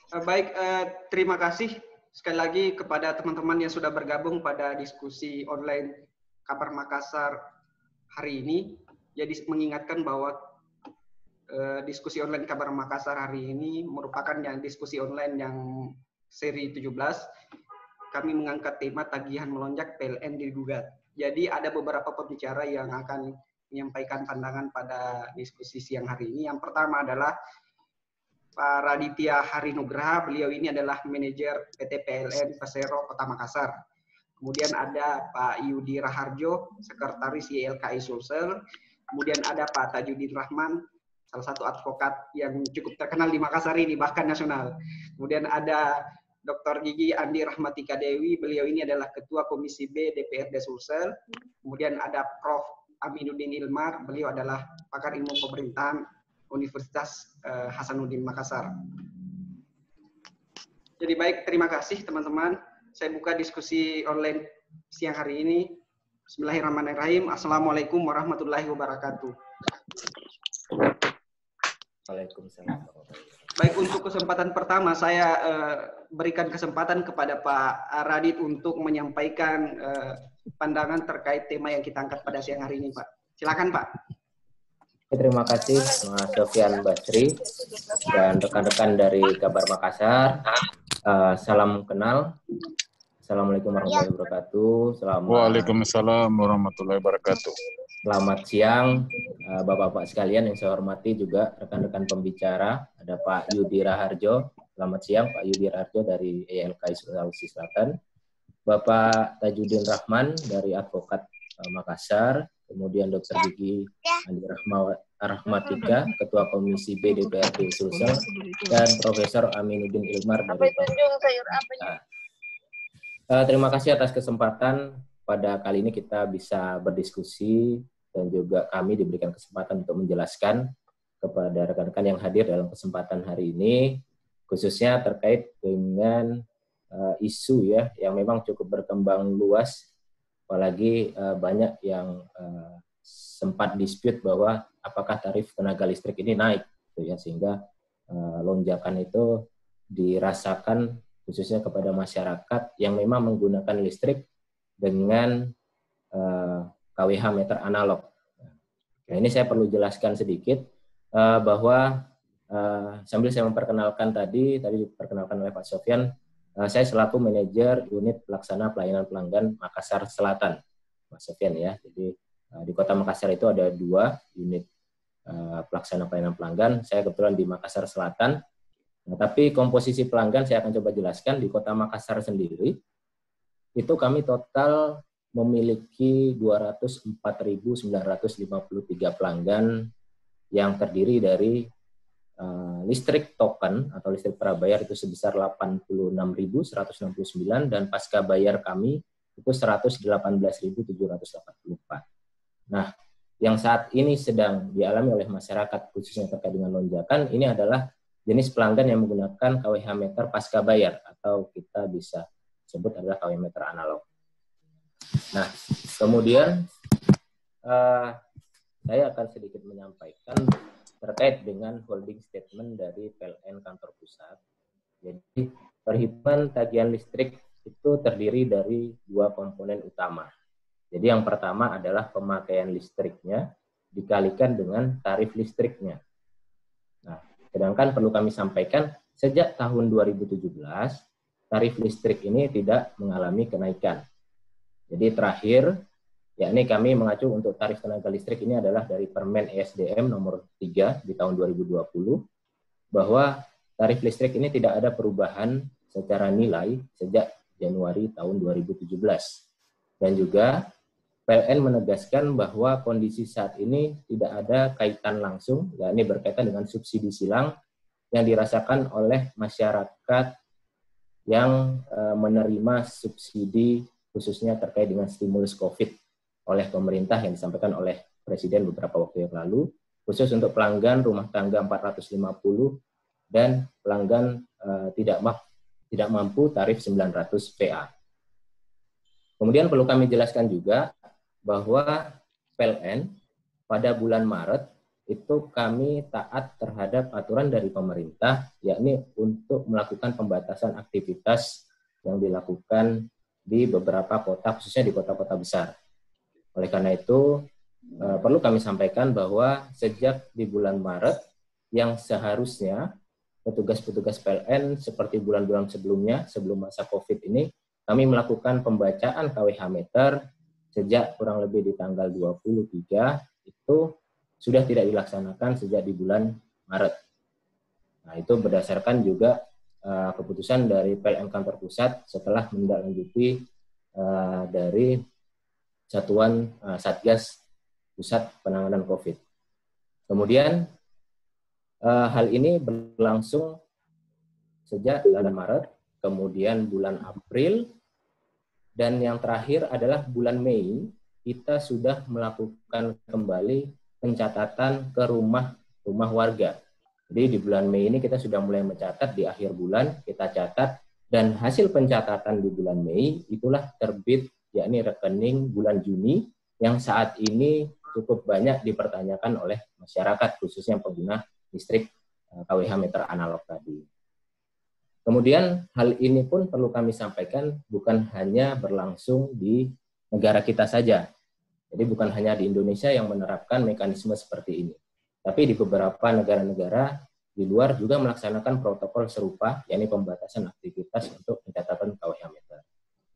Terima kasih sekali lagi kepada teman-teman yang sudah bergabung pada diskusi online Kabar Makassar hari ini. Jadi mengingatkan bahwa diskusi online Kabar Makassar hari ini merupakan diskusi online yang seri 17. Kami mengangkat tema tagihan melonjak PLN digugat. Jadi ada beberapa pembicara yang akan menyampaikan pandangan pada diskusi siang hari ini. Yang pertama adalah Pak Raditya Harinugraha, beliau ini adalah manajer PT PLN Persero Kota Makassar. Kemudian ada Pak Yudi Raharjo, sekretaris YLKI Sulsel. Kemudian ada Pak Tajudin Rahman, salah satu advokat yang cukup terkenal di Makassar ini, bahkan nasional. Kemudian ada Dr. Gigi Andi Rahmatika Dewi, beliau ini adalah Ketua Komisi B DPRD Sulsel. Kemudian ada Prof. Aminuddin Ilmar, beliau adalah pakar ilmu pemerintahan Universitas Hasanuddin Makassar. Jadi baik, terima kasih teman-teman. Saya buka diskusi online siang hari ini. Bismillahirrahmanirrahim. Assalamualaikum warahmatullahi wabarakatuh. Waalaikumsalam. Baik, untuk kesempatan pertama saya berikan kesempatan kepada Pak Radit untuk menyampaikan pandangan terkait tema yang kita angkat pada siang hari ini, Pak. Silakan, Pak. Terima kasih Mas Sofyan Basri dan rekan-rekan dari Kabar Makassar. Salam kenal. Assalamualaikum warahmatullahi wabarakatuh. Waalaikumsalam warahmatullahi wabarakatuh. Selamat siang Bapak-Bapak sekalian yang saya hormati, juga rekan-rekan pembicara. Ada Pak Yudi Raharjo. Selamat siang Pak Yudi Raharjo dari YLKI Sulawesi Selatan. Bapak Tajudin Rahman dari Advokat Makassar. Kemudian Dr. Gigi Andi Rahmatika, Ketua Komisi B DPRD Sulsel, dan Profesor Aminuddin Ilmar dari terima kasih atas kesempatan pada kali ini kita bisa berdiskusi dan juga kami diberikan kesempatan untuk menjelaskan kepada rekan-rekan yang hadir dalam kesempatan hari ini, khususnya terkait dengan isu ya yang memang cukup berkembang luas. Apalagi banyak yang sempat dispute bahwa apakah tarif tenaga listrik ini naik, gitu ya, sehingga lonjakan itu dirasakan khususnya kepada masyarakat yang memang menggunakan listrik dengan kWh meter analog. Nah, ini saya perlu jelaskan sedikit bahwa sambil saya memperkenalkan tadi diperkenalkan oleh Pak Sofyan. Saya selaku manajer unit pelaksana pelayanan pelanggan Makassar Selatan, Mas Sofyan ya. Jadi di Kota Makassar itu ada 2 unit pelaksana pelayanan pelanggan. Saya kebetulan di Makassar Selatan. Nah, tapi komposisi pelanggan saya akan coba jelaskan. Di Kota Makassar sendiri itu kami total memiliki 204.953 pelanggan yang terdiri dari listrik token atau listrik prabayar itu sebesar 86.169 dan pasca bayar kami itu 118.784. Nah, yang saat ini sedang dialami oleh masyarakat khususnya terkait dengan lonjakan ini adalah jenis pelanggan yang menggunakan kWh meter pasca bayar atau kita bisa sebut adalah kWh meter analog. Nah, kemudian saya akan sedikit menyampaikan terkait dengan holding statement dari PLN kantor pusat. Jadi perhitungan tagihan listrik itu terdiri dari 2 komponen utama. Jadi yang pertama adalah pemakaian listriknya dikalikan dengan tarif listriknya. Nah, sedangkan perlu kami sampaikan sejak tahun 2017 tarif listrik ini tidak mengalami kenaikan. Jadi terakhir yakni kami mengacu untuk tarif tenaga listrik ini adalah dari Permen ESDM nomor 3 di tahun 2020, bahwa tarif listrik ini tidak ada perubahan secara nilai sejak Januari tahun 2017. Dan juga PLN menegaskan bahwa kondisi saat ini tidak ada kaitan langsung, yakni berkaitan dengan subsidi silang yang dirasakan oleh masyarakat yang menerima subsidi khususnya terkait dengan stimulus COVID oleh pemerintah yang disampaikan oleh Presiden beberapa waktu yang lalu, khusus untuk pelanggan rumah tangga 450 dan pelanggan tidak mampu tarif 900 VA. Kemudian perlu kami jelaskan juga bahwa PLN pada bulan Maret itu kami taat terhadap aturan dari pemerintah, yakni untuk melakukan pembatasan aktivitas yang dilakukan di beberapa kota, khususnya di kota-kota besar. Oleh karena itu, perlu kami sampaikan bahwa sejak di bulan Maret, yang seharusnya petugas-petugas PLN seperti bulan-bulan sebelumnya, sebelum masa COVID ini, kami melakukan pembacaan KWH meter sejak kurang lebih di tanggal 23, itu sudah tidak dilaksanakan sejak di bulan Maret. Nah, itu berdasarkan juga keputusan dari PLN kantor pusat setelah menindaklanjuti dari Satuan Satgas Pusat Penanganan COVID. Kemudian hal ini berlangsung sejak bulan Maret, kemudian bulan April, dan yang terakhir adalah bulan Mei, kita sudah melakukan kembali pencatatan ke rumah warga. Jadi di bulan Mei ini kita sudah mulai mencatat, di akhir bulan kita catat, dan hasil pencatatan di bulan Mei itulah terbit, yakni rekening bulan Juni, yang saat ini cukup banyak dipertanyakan oleh masyarakat, khususnya pengguna listrik KWH meter analog tadi. Kemudian hal ini pun perlu kami sampaikan bukan hanya berlangsung di negara kita saja. Jadi bukan hanya di Indonesia yang menerapkan mekanisme seperti ini. Tapi di beberapa negara-negara di luar juga melaksanakan protokol serupa, yakni pembatasan aktivitas untuk pencatatan KWH meter.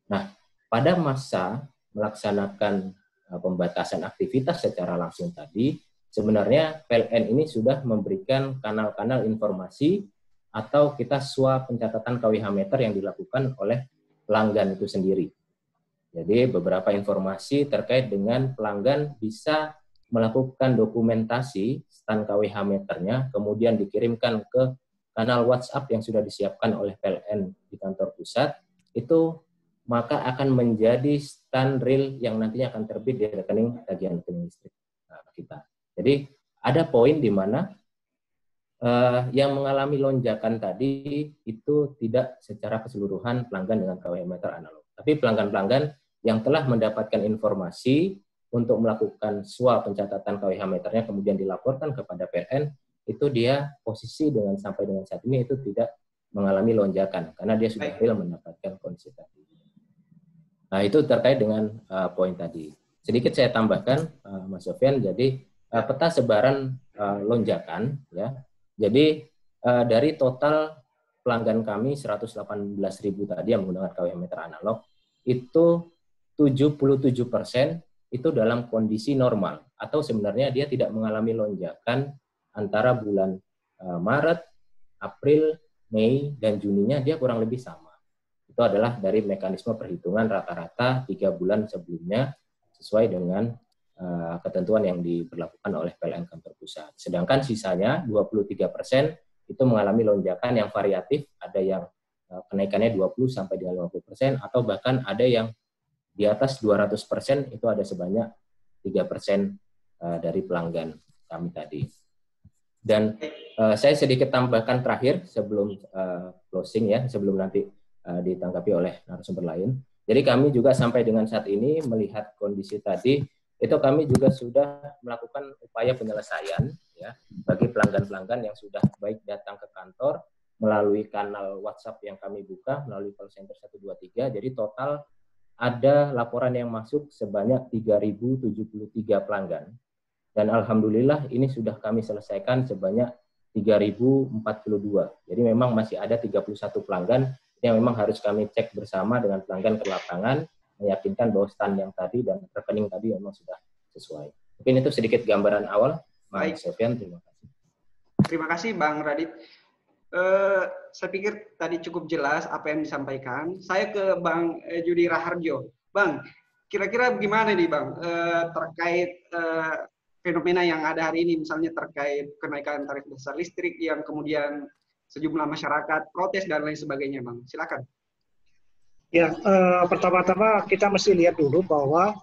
Nah, pada masa melaksanakan pembatasan aktivitas secara langsung tadi, sebenarnya PLN ini sudah memberikan kanal-kanal informasi atau kita swab pencatatan KWH meter yang dilakukan oleh pelanggan itu sendiri. Jadi beberapa informasi terkait dengan pelanggan bisa melakukan dokumentasi stand KWH meternya, kemudian dikirimkan ke kanal WhatsApp yang sudah disiapkan oleh PLN di kantor pusat, itu maka akan menjadi stand real yang nantinya akan terbit di rekening tagihan listrik kita. Jadi ada poin di mana yang mengalami lonjakan tadi itu tidak secara keseluruhan pelanggan dengan KWH meter analog. Tapi pelanggan-pelanggan yang telah mendapatkan informasi untuk melakukan swab pencatatan KWH meternya kemudian dilaporkan kepada PLN, itu dia posisi sampai dengan saat ini itu tidak mengalami lonjakan karena dia sudah real mendapatkan kondisi tadi. Nah, itu terkait dengan poin tadi. Sedikit saya tambahkan, Mas Sofyan, jadi peta sebaran lonjakan, ya. Jadi dari total pelanggan kami 118.000 tadi yang menggunakan KWH meter analog, itu 77% itu dalam kondisi normal, atau sebenarnya dia tidak mengalami lonjakan antara bulan Maret, April, Mei, dan Juninya dia kurang lebih sama. Itu adalah dari mekanisme perhitungan rata-rata 3 bulan sebelumnya sesuai dengan ketentuan yang diberlakukan oleh PLN kantor pusat. Sedangkan sisanya 23% itu mengalami lonjakan yang variatif, ada yang kenaikannya 20-50% atau bahkan ada yang di atas 200%, itu ada sebanyak 3% dari pelanggan kami tadi. Dan saya sedikit tambahkan terakhir sebelum closing ya, sebelum nanti ditanggapi oleh narasumber lain. Jadi kami juga sampai dengan saat ini melihat kondisi tadi, itu kami juga sudah melakukan upaya penyelesaian ya bagi pelanggan-pelanggan yang sudah baik datang ke kantor melalui kanal WhatsApp yang kami buka melalui call center 123. Jadi total ada laporan yang masuk sebanyak 3.073 pelanggan. Dan alhamdulillah ini sudah kami selesaikan sebanyak 3.042. Jadi memang masih ada 31 pelanggan yang memang harus kami cek bersama dengan pelanggan ke lapangan, meyakinkan bahwa stand yang tadi dan rekening tadi memang sudah sesuai. Mungkin itu sedikit gambaran awal. Baik, Sofyan, terima kasih. Terima kasih Bang Radit. Saya pikir tadi cukup jelas apa yang disampaikan. Saya ke Bang Judi Raharjo. Bang, kira-kira bagaimana nih Bang terkait fenomena yang ada hari ini, misalnya terkait kenaikan tarif dasar listrik yang kemudian sejumlah masyarakat protes dan lain sebagainya, Bang. Silakan. Ya, pertama-tama kita mesti lihat dulu bahwa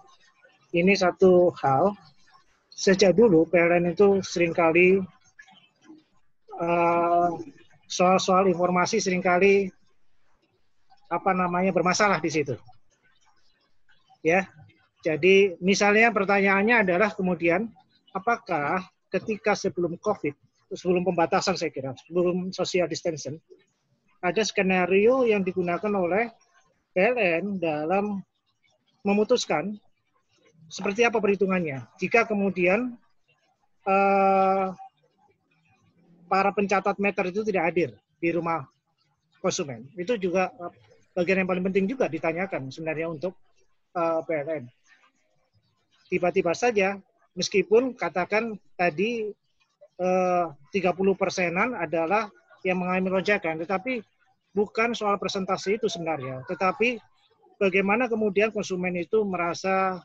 ini satu hal. Sejak dulu PLN itu seringkali soal informasi seringkali bermasalah di situ. Ya, jadi misalnya pertanyaannya adalah kemudian apakah ketika sebelum COVID, sebelum pembatasan saya kira, sebelum social distancing, ada skenario yang digunakan oleh PLN dalam memutuskan seperti apa perhitungannya. Jika kemudian para pencatat meter itu tidak hadir di rumah konsumen, itu juga bagian yang paling penting juga ditanyakan sebenarnya untuk PLN. Tiba-tiba saja, meskipun katakan tadi 30%-an adalah yang mengalami lonjakan, tetapi bukan soal persentase itu sebenarnya, tetapi bagaimana kemudian konsumen itu merasa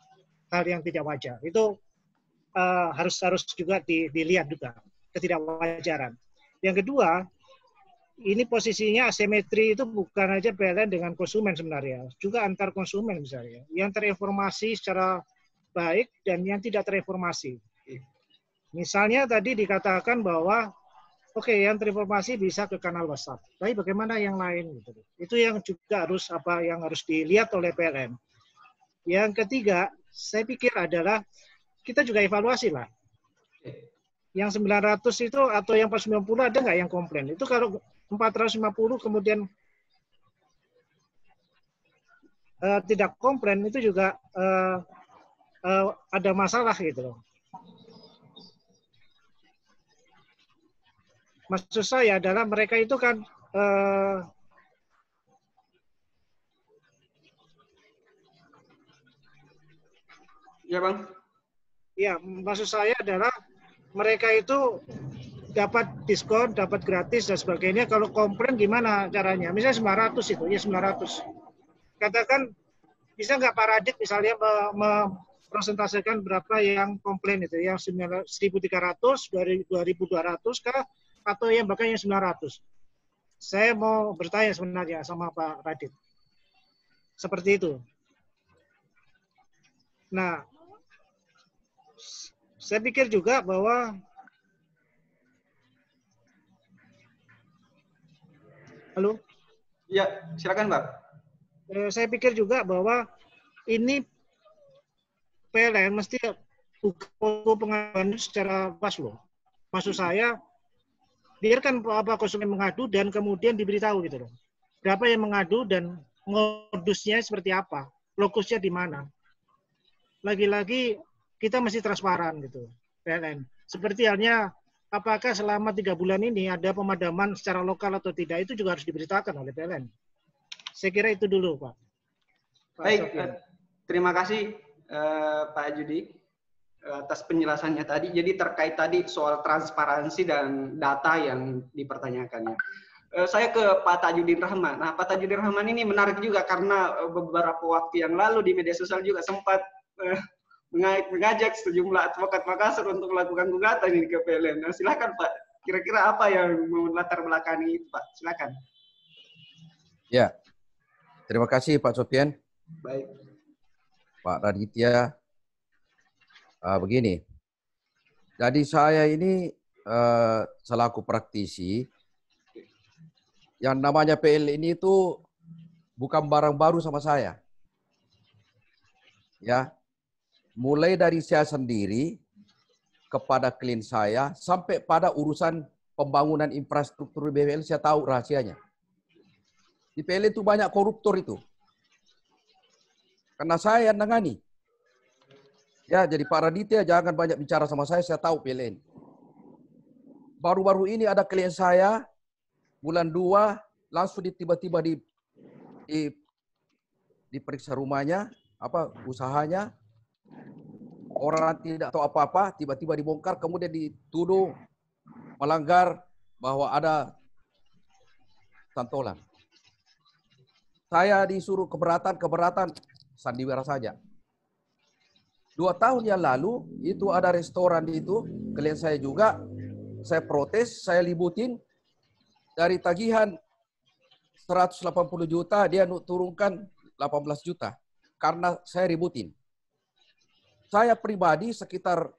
hal yang tidak wajar. Itu harus juga dilihat juga ketidakwajaran. Yang kedua, ini posisinya asimetri itu bukan aja PLN dengan konsumen sebenarnya, juga antar konsumen misalnya, yang terinformasi secara baik dan yang tidak terinformasi. Misalnya tadi dikatakan bahwa oke, yang terinformasi bisa ke kanal WhatsApp, tapi bagaimana yang lain? Gitu. Itu yang juga harus dilihat oleh PLN. Yang ketiga, saya pikir adalah kita juga evaluasi lah. Yang 900 itu atau yang 490 ada nggak yang komplain? Itu kalau 450 kemudian tidak komplain, itu juga ada masalah gitu loh. Maksud saya adalah mereka itu kan ya Bang. Ya, maksud saya adalah mereka itu dapat diskon, dapat gratis dan sebagainya. Kalau komplain gimana caranya? Misalnya 900 itu, ya 900. Katakan bisa nggak Pak Radit misalnya mempresentasikan berapa yang komplain itu, yang 1.300, 2.200 kah? Atau yang bahkan yang 900. Saya mau bertanya sebenarnya sama Pak Radit. Seperti itu. Nah, saya pikir juga bahwa halo? Ya, silakan Pak. Saya pikir juga bahwa ini PLN mesti buka pengaduan secara pas loh. Maksud saya, biarkan apa konsumen mengadu dan kemudian diberitahu gitu loh. Berapa yang mengadu dan modusnya seperti apa, lokusnya di mana. Lagi-lagi kita mesti transparan gitu, PLN. Seperti halnya apakah selama 3 bulan ini ada pemadaman secara lokal atau tidak, itu juga harus diberitakan oleh PLN. Saya kira itu dulu, Pak. Baik, terima kasih Pak Judi atas penjelasannya tadi. Jadi terkait tadi soal transparansi dan data yang dipertanyakannya. Saya ke Pak Tajudin Rahman. Nah, Pak Tajudin Rahman ini menarik juga karena beberapa waktu yang lalu di media sosial juga sempat mengajak sejumlah advokat Makassar untuk melakukan gugatan ini ke PLN. Nah, silakan Pak. Kira-kira apa yang melatar belakangi itu Pak? Silakan. Ya, terima kasih Pak Sofian. Baik. Pak Raditya. Begini, jadi saya ini selaku praktisi, yang namanya PL ini itu bukan barang baru sama saya. Ya, mulai dari saya sendiri kepada klien saya sampai pada urusan pembangunan infrastruktur BBL saya tahu rahasianya. Di PL itu banyak koruptor itu. Karena saya yang nangani. Ya, jadi Pak Raditya jangan banyak bicara sama saya tahu PLN. Baru-baru ini ada klien saya, bulan 2, langsung tiba-tiba diperiksa rumahnya, usahanya, orang tidak tahu apa-apa, tiba-tiba dibongkar, kemudian dituduh melanggar bahwa ada santolan. Saya disuruh keberatan, sandiwara saja. 2 tahun yang lalu, itu ada restoran itu, klien saya juga, saya protes, saya libutin, dari tagihan 180 juta, dia turunkan 18 juta, karena saya ributin. Saya pribadi sekitar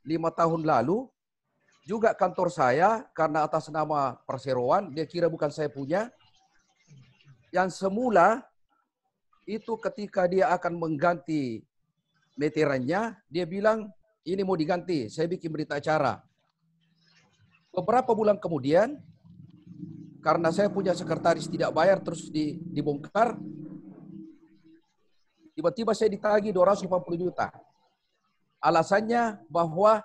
5 tahun lalu, juga kantor saya, karena atas nama perseroan, dia kira bukan saya punya, yang semula, itu ketika dia akan mengganti meterannya, dia bilang ini mau diganti. Saya bikin berita acara. Beberapa bulan kemudian, karena saya punya sekretaris tidak bayar terus dibongkar, tiba-tiba saya ditagih 250 juta. Alasannya bahwa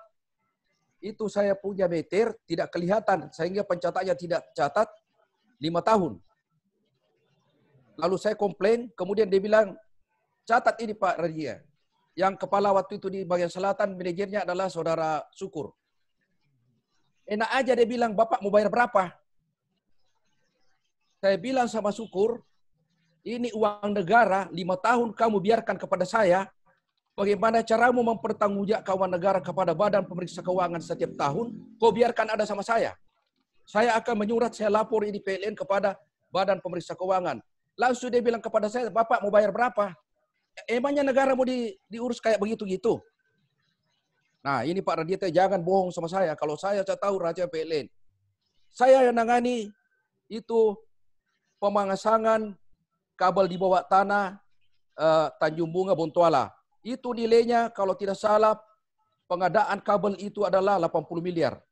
itu saya punya meter tidak kelihatan sehingga pencatatnya tidak catat 5 tahun. Lalu saya komplain, kemudian dia bilang, catat ini Pak Radia. Yang kepala waktu itu di bagian selatan, manajernya adalah Saudara Syukur. Enak aja dia bilang, Bapak mau bayar berapa? Saya bilang sama Syukur, ini uang negara, 5 tahun kamu biarkan kepada saya. Bagaimana caramu mempertanggungjawabkan keuangan negara kepada Badan Pemeriksa Keuangan setiap tahun? Kau biarkan ada sama saya. Saya akan menyurat, saya lapor ini PLN kepada Badan Pemeriksa Keuangan. Langsung dia bilang kepada saya, Bapak mau bayar berapa? Emangnya negara mau diurus kayak begitu-gitu? Nah ini Pak Raditya, jangan bohong sama saya. Kalau saya tahu rahasia PLN. Saya yang nangani itu pemasangan kabel di bawah tanah Tanjung Bunga Bontoala. Itu nilainya kalau tidak salah pengadaan kabel itu adalah 80 miliar.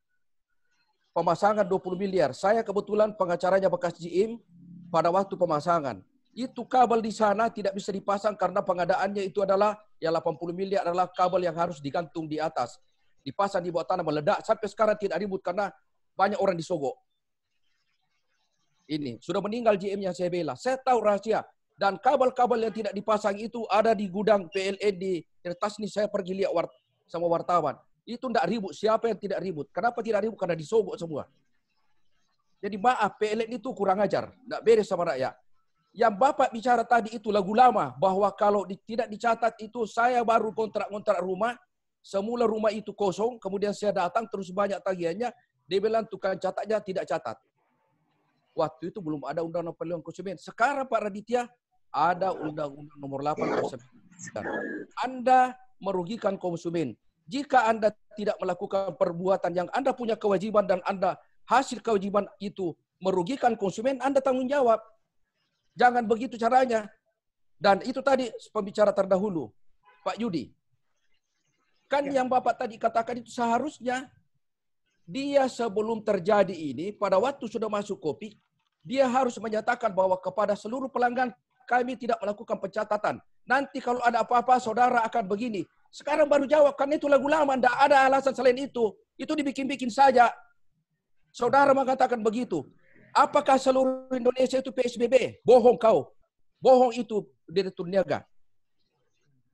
Pemasangan 20 miliar. Saya kebetulan pengacaranya bekas GM pada waktu pemasangan. Itu kabel di sana tidak bisa dipasang karena pengadaannya itu adalah ya 80 miliar adalah kabel yang harus digantung di atas. Dipasang di bawah tanah meledak. Sampai sekarang tidak ribut karena banyak orang disogok. Ini sudah meninggal GM yang saya bela. Saya tahu rahasia. Dan kabel-kabel yang tidak dipasang itu ada di gudang PLN di Tasni. Saya pergi lihat sama wartawan. Itu tidak ribut. Siapa yang tidak ribut? Kenapa tidak ribut? Karena disogok semua. Jadi maaf, PLN itu kurang ajar. Tidak beres sama rakyat. Yang Bapak bicara tadi itu lagu lama. Bahwa kalau tidak dicatat itu saya baru kontrak-kontrak rumah. Semula rumah itu kosong. Kemudian saya datang terus banyak tagihannya. Dia bilang tukang catatnya tidak catat. Waktu itu belum ada undang-undang perlindungan konsumen. Sekarang Pak Raditya, ada undang-undang nomor 8 tahun 1999. Anda merugikan konsumen. Jika Anda tidak melakukan perbuatan yang Anda punya kewajiban dan Anda hasil kewajiban itu merugikan konsumen, Anda tanggung jawab. Jangan begitu caranya. Dan itu tadi pembicara terdahulu, Pak Yudi. Kan yang Bapak tadi katakan itu seharusnya dia sebelum terjadi ini, pada waktu sudah masuk kopi, dia harus menyatakan bahwa kepada seluruh pelanggan kami tidak melakukan pencatatan. Nanti kalau ada apa-apa, saudara akan begini. Sekarang baru jawab, karena itu lagu lama. Tidak ada alasan selain itu. Itu dibikin-bikin saja. Saudara mengatakan begitu. Apakah seluruh Indonesia itu PSBB? Bohong kau. Bohong itu Direktur Niaga.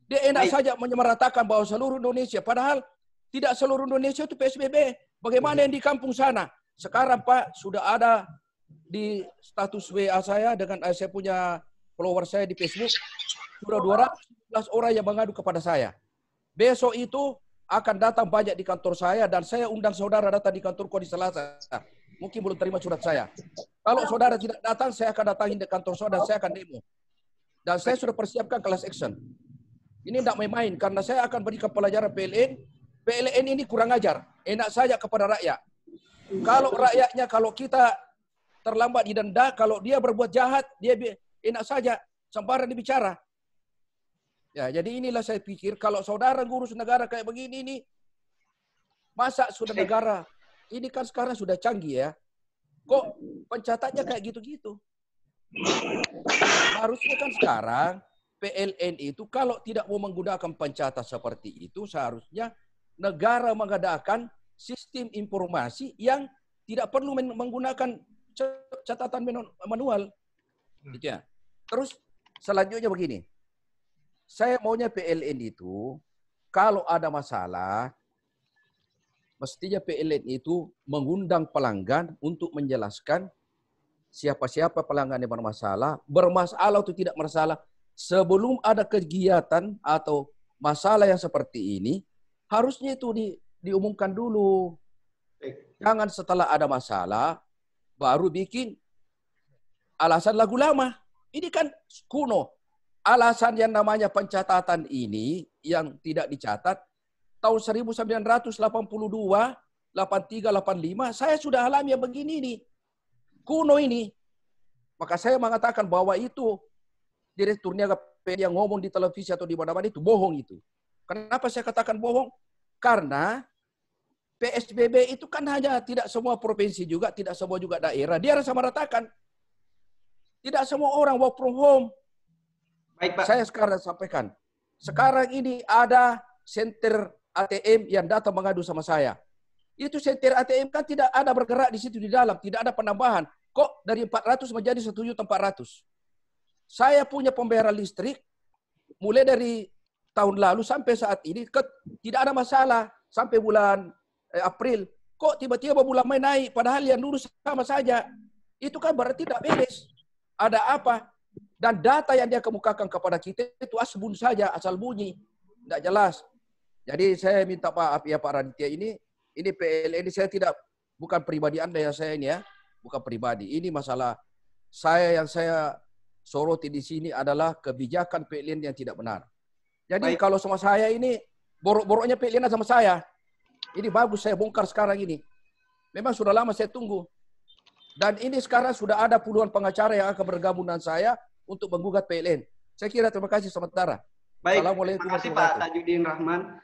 Dia enak saja menyamaratakan bahwa seluruh Indonesia. Padahal tidak seluruh Indonesia itu PSBB. Bagaimana yang di kampung sana? Sekarang Pak, sudah ada di status WA saya dengan saya punya follower saya di Facebook, sudah 211 orang yang mengadu kepada saya. Besok itu akan datang banyak di kantor saya dan saya undang saudara datang di kantorku di Selasa. Mungkin belum terima surat saya. Kalau saudara tidak datang, saya akan datangi di kantor saudara dan saya akan demo. Dan saya sudah persiapkan kelas action. Ini tidak main-main karena saya akan berikan pelajaran PLN. PLN ini kurang ajar. Enak saja kepada rakyat. Kalau rakyatnya, kalau kita terlambat didenda, kalau dia berbuat jahat, dia enak saja, sembarang dibicara. Ya, jadi inilah saya pikir, kalau saudara ngurus negara kayak begini ini, masa sudah negara, ini kan sekarang sudah canggih ya, kok pencatatnya kayak gitu-gitu. Harusnya kan sekarang, PLN itu kalau tidak mau menggunakan pencatat seperti itu, seharusnya negara mengadakan sistem informasi yang tidak perlu menggunakan catatan manual. Gitu ya. Terus selanjutnya begini. Saya maunya PLN itu kalau ada masalah mestinya PLN itu mengundang pelanggan untuk menjelaskan siapa-siapa pelanggan yang bermasalah atau tidak bermasalah sebelum ada kegiatan atau masalah yang seperti ini harusnya itu diumumkan dulu. Jangan setelah ada masalah baru bikin alasan lagu lama. Ini kan kuno. Alasan yang namanya pencatatan ini yang tidak dicatat tahun 1982, 83, 85 saya sudah alami yang begini ini. Kuno ini. Maka saya mengatakan bahwa itu Direktur Niaga yang ngomong di televisi atau di mana-mana itu bohong itu. Kenapa saya katakan bohong? Karena PSBB itu kan hanya tidak semua provinsi juga, tidak semua juga daerah. Dia harus samaratakan. Tidak semua orang work from home. Baik, Pak. Saya sekarang sampaikan. Sekarang ini ada senter ATM yang datang mengadu sama saya. Itu senter ATM kan tidak ada bergerak di situ di dalam, tidak ada penambahan. Kok dari 400 menjadi 1.400.000? Saya punya pembayaran listrik mulai dari tahun lalu sampai saat ini tidak ada masalah sampai bulan April. Kok tiba-tiba bulan Mei naik padahal yang dulu sama saja. Itu kan berarti tidak beres. Ada apa? Dan data yang dia kemukakan kepada kita itu asbun saja, asal bunyi. Tidak jelas. Jadi saya minta maaf ya Pak Raditya, ini PLN ini saya tidak, bukan pribadi Anda ya saya ini ya, bukan pribadi. Ini masalah yang saya soroti di sini adalah kebijakan PLN yang tidak benar. Jadi kalau sama saya ini, borok-boroknya PLN sama saya. Ini bagus saya bongkar sekarang ini. Memang sudah lama saya tunggu. Dan ini sekarang sudah ada puluhan pengacara yang akan bergabung dengan saya untuk menggugat PLN. Saya kira terima kasih sementara. Baik, terima kasih Pak Tajudin Rahman.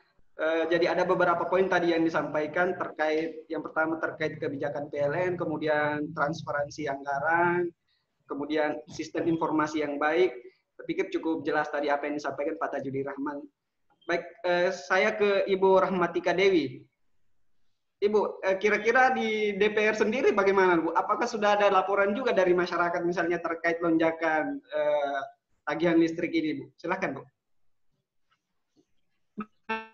Jadi ada beberapa poin tadi yang disampaikan terkait, yang pertama terkait kebijakan PLN, kemudian transparansi anggaran, kemudian sistem informasi yang baik. Saya pikir cukup jelas tadi apa yang disampaikan Pak Tajudin Rahman. Baik, saya ke Ibu Rahmatika Dewi. Ibu, kira-kira di DPR sendiri bagaimana, Bu? Apakah sudah ada laporan juga dari masyarakat misalnya terkait lonjakan tagihan listrik ini, Bu? Silakan, Bu.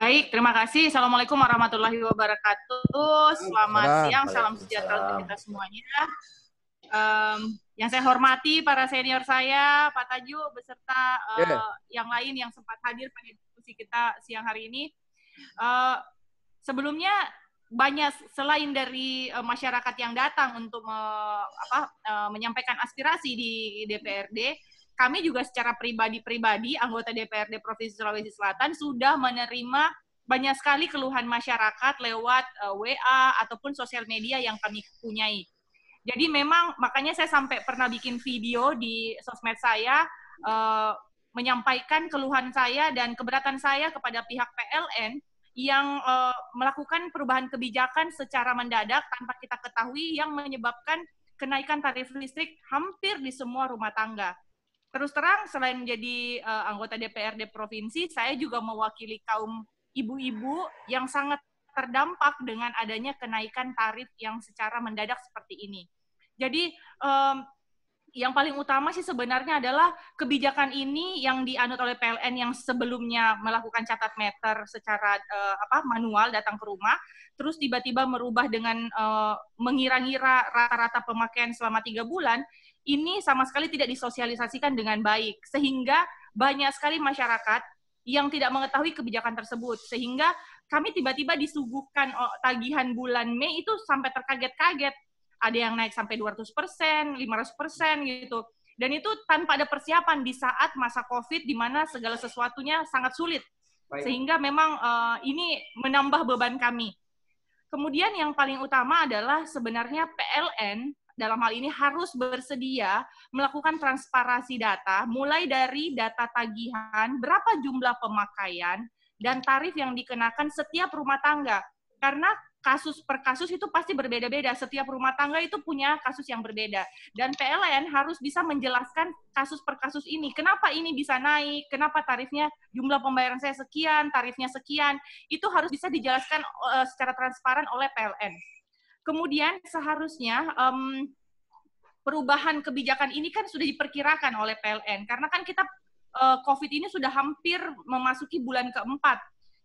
Baik, terima kasih. Assalamualaikum warahmatullahi wabarakatuh. Selamat siang, salam sejahtera untuk kita semuanya. Yang saya hormati para senior saya, Pak Taju, beserta yang lain yang sempat hadir pada diskusi kita siang hari ini. Sebelumnya, banyak selain dari masyarakat yang datang untuk menyampaikan aspirasi di DPRD, kami juga secara pribadi anggota DPRD Provinsi Sulawesi Selatan sudah menerima banyak sekali keluhan masyarakat lewat WA ataupun sosial media yang kami punyai. Jadi memang makanya saya sampai pernah bikin video di sosmed saya menyampaikan keluhan saya dan keberatan saya kepada pihak PLN yang melakukan perubahan kebijakan secara mendadak tanpa kita ketahui yang menyebabkan kenaikan tarif listrik hampir di semua rumah tangga. Terus terang, selain menjadi anggota DPRD Provinsi, saya juga mewakili kaum ibu-ibu yang sangat terdampak dengan adanya kenaikan tarif yang secara mendadak seperti ini. Jadi, yang paling utama sih sebenarnya adalah kebijakan ini yang dianut oleh PLN yang sebelumnya melakukan catat meter secara manual datang ke rumah, terus tiba-tiba merubah dengan mengira-ngira rata-rata pemakaian selama 3 bulan, ini sama sekali tidak disosialisasikan dengan baik, sehingga banyak sekali masyarakat yang tidak mengetahui kebijakan tersebut, sehingga kami tiba-tiba disuguhkan tagihan bulan Mei itu sampai terkaget-kaget. Ada yang naik sampai 200%, 500% gitu. Dan itu tanpa ada persiapan di saat masa COVID di mana segala sesuatunya sangat sulit. Baik. Sehingga memang ini menambah beban kami. Kemudian yang paling utama adalah sebenarnya PLN dalam hal ini harus bersedia melakukan transparansi data, mulai dari data tagihan, berapa jumlah pemakaian, dan tarif yang dikenakan setiap rumah tangga. Karena kasus per kasus itu pasti berbeda-beda. Setiap rumah tangga itu punya kasus yang berbeda. Dan PLN harus bisa menjelaskan kasus per kasus ini. Kenapa ini bisa naik? Kenapa tarifnya, jumlah pembayaran saya sekian, tarifnya sekian. Itu harus bisa dijelaskan secara transparan oleh PLN. Kemudian seharusnya perubahan kebijakan ini kan sudah diperkirakan oleh PLN. Karena kan kita COVID ini sudah hampir memasuki bulan keempat.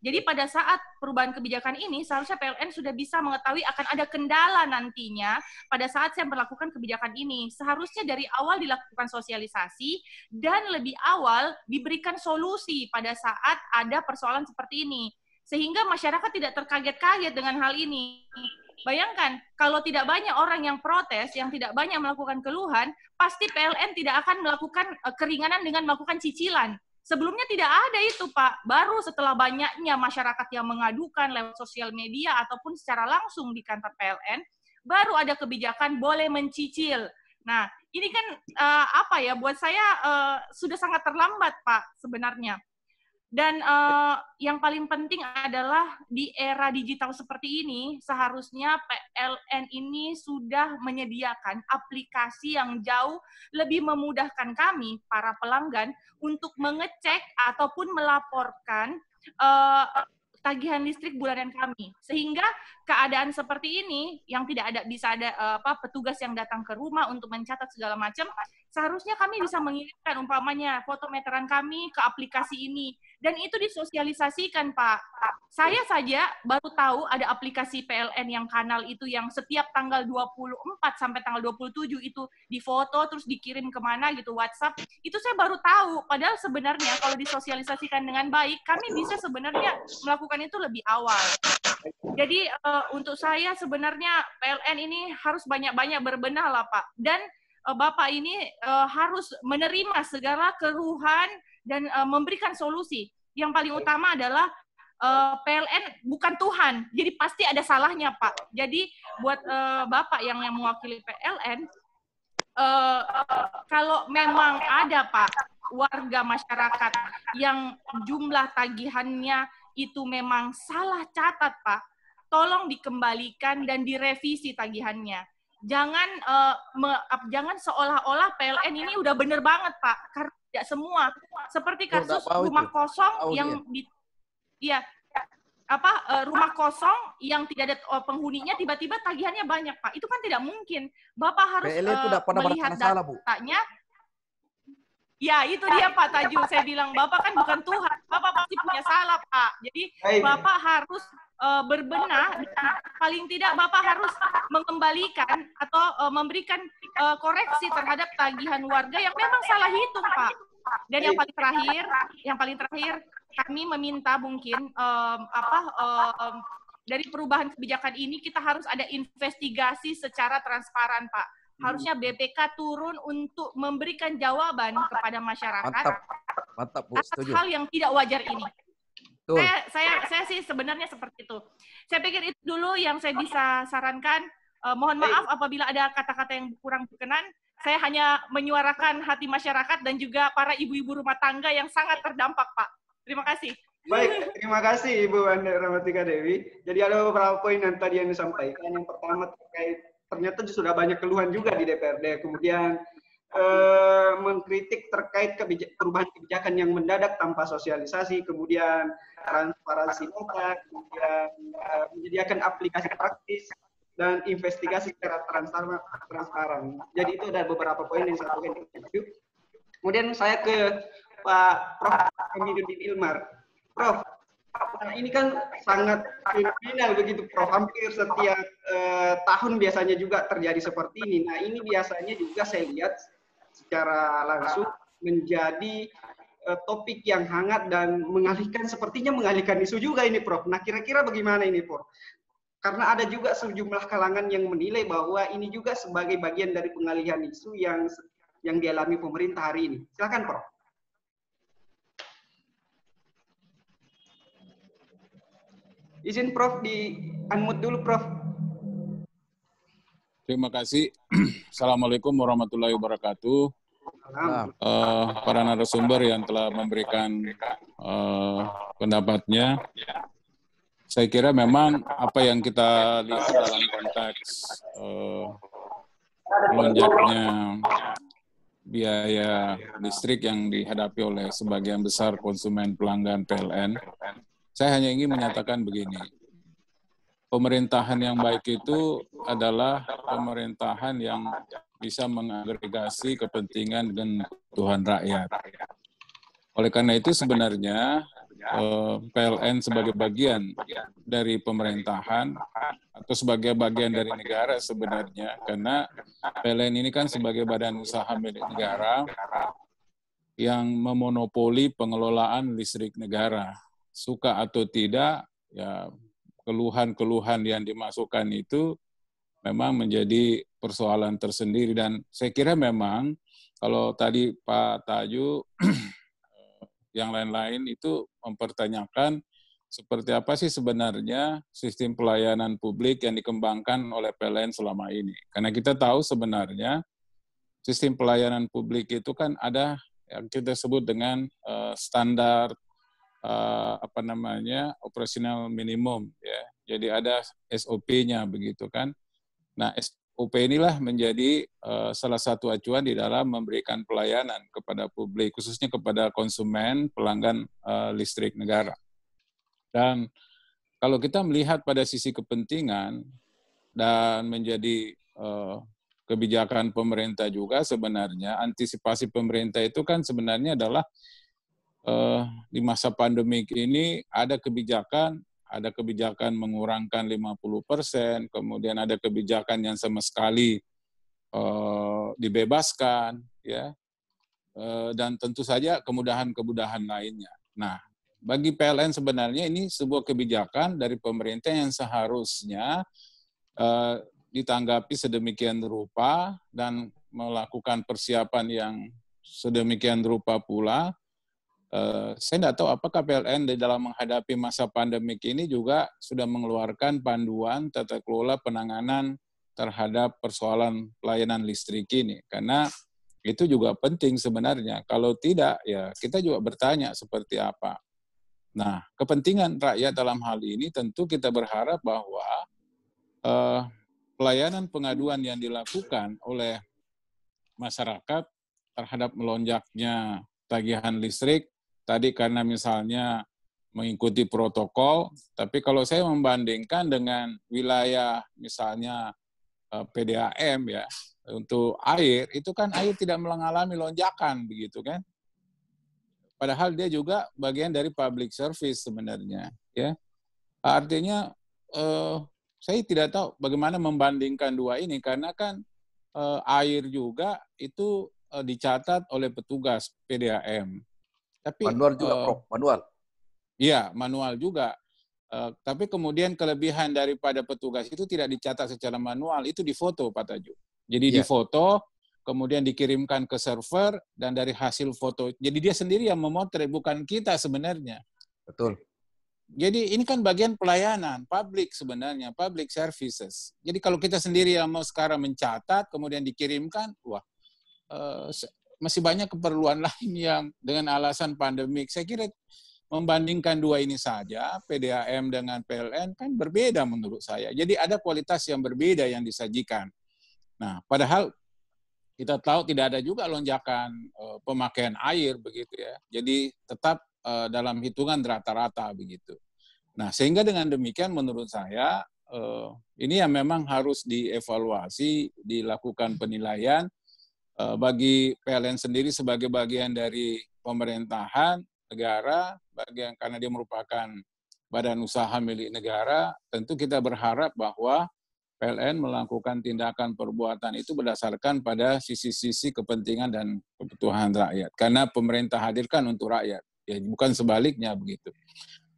Jadi pada saat perubahan kebijakan ini, seharusnya PLN sudah bisa mengetahui akan ada kendala nantinya pada saat saya melakukan kebijakan ini. Seharusnya dari awal dilakukan sosialisasi dan lebih awal diberikan solusi pada saat ada persoalan seperti ini. Sehingga masyarakat tidak terkaget-kaget dengan hal ini. Bayangkan, kalau tidak banyak orang yang protes, yang tidak banyak melakukan keluhan, pasti PLN tidak akan melakukan keringanan dengan melakukan cicilan. Sebelumnya tidak ada itu, Pak. Baru setelah banyaknya masyarakat yang mengadukan lewat sosial media ataupun secara langsung di kantor PLN, baru ada kebijakan boleh mencicil. Nah, ini kan buat saya sudah sangat terlambat, Pak, sebenarnya. Dan yang paling penting adalah di era digital seperti ini, seharusnya PLN ini sudah menyediakan aplikasi yang jauh lebih memudahkan kami, para pelanggan, untuk mengecek ataupun melaporkan tagihan listrik bulanan kami. Sehingga keadaan seperti ini, yang tidak bisa ada petugas yang datang ke rumah untuk mencatat segala macam, seharusnya kami bisa mengirimkan umpamanya foto meteran kami ke aplikasi ini. Dan itu disosialisasikan, Pak. Saya saja baru tahu ada aplikasi PLN yang kanal itu yang setiap tanggal 24 sampai tanggal 27 itu difoto terus dikirim kemana gitu, WhatsApp. Itu saya baru tahu. Padahal sebenarnya kalau disosialisasikan dengan baik, kami bisa sebenarnya melakukan itu lebih awal. Jadi untuk saya sebenarnya PLN ini harus banyak-banyak berbenah lah, Pak. Dan Bapak ini harus menerima segala keluhan dan memberikan solusi. Yang paling utama adalah PLN bukan Tuhan, jadi pasti ada salahnya, Pak. Jadi buat Bapak yang mewakili PLN, kalau memang ada, Pak, warga masyarakat yang jumlah tagihannya itu memang salah catat, Pak, tolong dikembalikan dan direvisi tagihannya. Jangan seolah-olah PLN ini udah bener banget, Pak, karena tidak semua. Seperti kasus rumah kosong yang rumah kosong yang tidak ada penghuninya, tiba-tiba tagihannya banyak, Pak. Itu kan tidak mungkin. Bapak harus melihat datanya. Ya, itu dia, Pak Tajul. Saya bilang, Bapak kan bukan Tuhan. Bapak pasti punya salah, Pak. Jadi, Bapak harus berbenah, paling tidak Bapak harus mengembalikan atau memberikan koreksi terhadap tagihan warga yang memang salah hitung, Pak. Dan yang paling terakhir, kami meminta mungkin dari perubahan kebijakan ini kita harus ada investigasi secara transparan, Pak. Harusnya BPK turun untuk memberikan jawaban kepada masyarakat Mantap, Bu. atas Setuju. hal yang tidak wajar ini. Saya sih sebenarnya seperti itu. Saya pikir itu dulu yang saya bisa sarankan. Mohon maaf apabila ada kata-kata yang kurang berkenan. Saya hanya menyuarakan hati masyarakat dan juga para ibu-ibu rumah tangga yang sangat terdampak, Pak. Terima kasih. Baik, terima kasih Ibu Anda Rahmatika Dewi. Jadi ada beberapa poin yang tadi yang disampaikan. Yang pertama terkait ternyata sudah banyak keluhan juga di DPRD. Kemudian mengkritik terkait perubahan kebijakan yang mendadak tanpa sosialisasi, kemudian transparansi data, kemudian menyediakan aplikasi praktis, dan investigasi secara transparan. Jadi itu ada beberapa poin yang saya ingin. Kemudian saya ke Pak Prof. Amiruddin Ilmar. Prof, ini kan sangat kriminal begitu, Prof. Hampir setiap tahun biasanya juga terjadi seperti ini. Nah, ini biasanya juga saya lihat secara langsung menjadi topik yang hangat dan sepertinya mengalihkan isu juga ini, Prof. Nah, kira-kira bagaimana ini, Prof? Karena ada juga sejumlah kalangan yang menilai bahwa ini juga sebagai bagian dari pengalihan isu yang dialami pemerintah hari ini. Silakan, Prof. Izin Prof di-unmute dulu, Prof. Terima kasih. Assalamualaikum warahmatullahi wabarakatuh. Para narasumber yang telah memberikan pendapatnya. Saya kira memang apa yang kita lihat dalam konteks melonjaknya biaya listrik yang dihadapi oleh sebagian besar konsumen pelanggan PLN, saya hanya ingin menyatakan begini. Pemerintahan yang baik itu adalah pemerintahan yang bisa mengagregasi kepentingan dan kebutuhan rakyat. Oleh karena itu sebenarnya PLN sebagai bagian dari pemerintahan atau sebagai bagian dari negara sebenarnya, karena PLN ini kan sebagai badan usaha milik negara yang memonopoli pengelolaan listrik negara. Suka atau tidak, ya keluhan-keluhan yang dimasukkan itu memang menjadi persoalan tersendiri. Dan saya kira memang kalau tadi Pak Taju yang lain-lain itu mempertanyakan seperti apa sih sebenarnya sistem pelayanan publik yang dikembangkan oleh PLN selama ini. Karena kita tahu sebenarnya sistem pelayanan publik itu kan ada yang kita sebut dengan standar operasional minimum ya. Jadi ada SOP-nya begitu kan. Nah, SOP inilah menjadi salah satu acuan di dalam memberikan pelayanan kepada publik, khususnya kepada konsumen pelanggan listrik negara. Dan kalau kita melihat pada sisi kepentingan dan menjadi kebijakan pemerintah juga sebenarnya, antisipasi pemerintah itu kan sebenarnya adalah di masa pandemik ini ada kebijakan mengurangkan 50%, kemudian ada kebijakan yang sama sekali dibebaskan, ya, dan tentu saja kemudahan-kemudahan lainnya. Nah, bagi PLN sebenarnya ini sebuah kebijakan dari pemerintah yang seharusnya ditanggapi sedemikian rupa dan melakukan persiapan yang sedemikian rupa pula. Saya tidak tahu apakah PLN di dalam menghadapi masa pandemik ini juga sudah mengeluarkan panduan tata kelola penanganan terhadap persoalan pelayanan listrik ini. Karena itu juga penting sebenarnya. Kalau tidak, ya kita juga bertanya seperti apa. Nah, kepentingan rakyat dalam hal ini tentu kita berharap bahwa pelayanan pengaduan yang dilakukan oleh masyarakat terhadap melonjaknya tagihan listrik, tadi karena misalnya mengikuti protokol, tapi kalau saya membandingkan dengan wilayah misalnya PDAM ya, untuk air, itu kan air tidak mengalami lonjakan begitu kan. Padahal dia juga bagian dari public service sebenarnya. Ya, artinya saya tidak tahu bagaimana membandingkan dua ini, karena kan air juga itu dicatat oleh petugas PDAM. Tapi manual juga, Prof. Manual. Iya, manual juga. Tapi kemudian kelebihan daripada petugas itu tidak dicatat secara manual, itu difoto, Pak Tajuk. Jadi difoto, kemudian dikirimkan ke server, dan dari hasil foto, jadi dia sendiri yang memotret, bukan kita sebenarnya. Betul. Jadi ini kan bagian pelayanan, public sebenarnya, public services. Jadi kalau kita sendiri yang mau sekarang mencatat, kemudian dikirimkan, wah, masih banyak keperluan lain yang dengan alasan pandemik. Saya kira membandingkan dua ini saja, PDAM dengan PLN, kan berbeda menurut saya. Jadi ada kualitas yang berbeda yang disajikan. Nah, padahal kita tahu tidak ada juga lonjakan pemakaian air begitu ya. Jadi tetap dalam hitungan rata-rata begitu. Nah, sehingga dengan demikian menurut saya ini yang memang harus dievaluasi, dilakukan penilaian bagi PLN sendiri sebagai bagian dari pemerintahan negara, karena dia merupakan badan usaha milik negara, tentu kita berharap bahwa PLN melakukan tindakan perbuatan itu berdasarkan pada sisi-sisi kepentingan dan kebutuhan rakyat. Karena pemerintah hadirkan untuk rakyat, ya bukan sebaliknya begitu.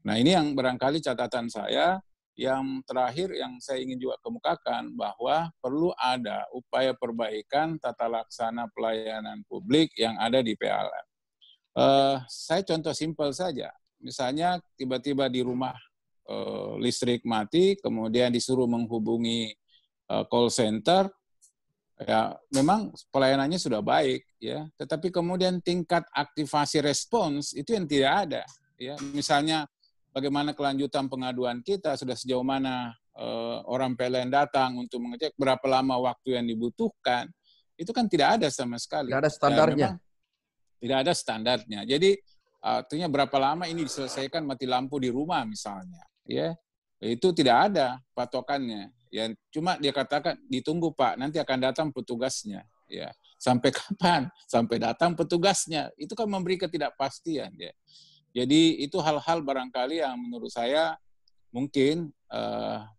Nah, ini yang barangkali catatan saya. Yang terakhir yang saya ingin juga kemukakan bahwa perlu ada upaya perbaikan tata laksana pelayanan publik yang ada di PLN. Saya contoh simpel saja. Misalnya tiba-tiba di rumah listrik mati, kemudian disuruh menghubungi call center, ya memang pelayanannya sudah baik, ya. Tetapi kemudian tingkat aktivasi respons itu yang tidak ada, ya. Misalnya bagaimana kelanjutan pengaduan kita, sudah sejauh mana orang PLN datang untuk mengecek, berapa lama waktu yang dibutuhkan, itu kan tidak ada sama sekali. Tidak ada standarnya. Tidak ada standarnya. Jadi artinya berapa lama ini diselesaikan mati lampu di rumah misalnya, ya itu tidak ada patokannya. Ya cuma dia katakan ditunggu Pak, nanti akan datang petugasnya. Ya sampai kapan? Sampai datang petugasnya. Itu kan memberi ketidakpastian, ya. Jadi itu hal-hal barangkali yang menurut saya mungkin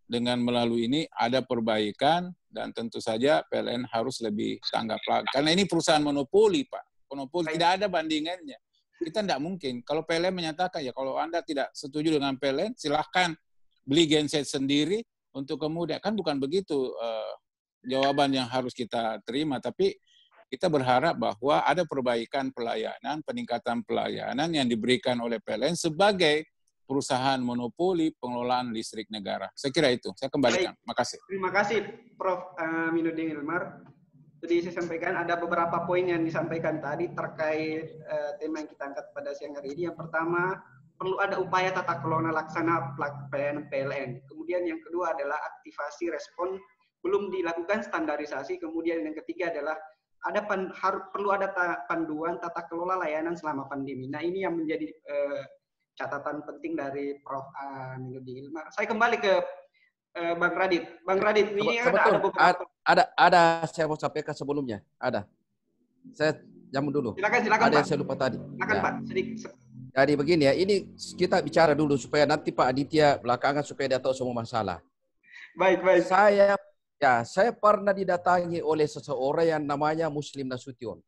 dengan melalui ini ada perbaikan, dan tentu saja PLN harus lebih tanggap lagi. Karena ini perusahaan monopoli, Pak. Monopoli, tidak ada bandingannya. Kita tidak mungkin. Kalau PLN menyatakan, ya kalau Anda tidak setuju dengan PLN, silahkan beli genset sendiri untuk kemudian. Kan bukan begitu jawaban yang harus kita terima, tapi kita berharap bahwa ada perbaikan pelayanan, peningkatan pelayanan yang diberikan oleh PLN sebagai perusahaan monopoli pengelolaan listrik negara. Saya kira itu. Saya kembalikan. Terima kasih. Terima kasih, Prof. Aminuddin Hilmar. Jadi saya sampaikan ada beberapa poin yang disampaikan tadi terkait tema yang kita angkat pada siang hari ini. Yang pertama, perlu ada upaya tata kelola laksana PLN. Kemudian yang kedua adalah aktivasi respon belum dilakukan standarisasi. Kemudian yang ketiga adalah perlu ada panduan tata kelola layanan selama pandemi. Nah, ini yang menjadi catatan penting dari Prof. Aminuddin Hilmar. Saya kembali ke Bang Radit. Bang Radit, ini ada beberapa. Ada saya mau sampaikan sebelumnya. Ada. Saya jamun dulu. Silakan ada Pak. yang saya lupa tadi. Silakan ya. Pak. Sedikit. Jadi begini ya, ini kita bicara dulu supaya nanti Pak Aditya belakangan supaya dia tahu semua masalah. Baik. Saya pernah didatangi oleh seseorang yang namanya Muslim Nasution.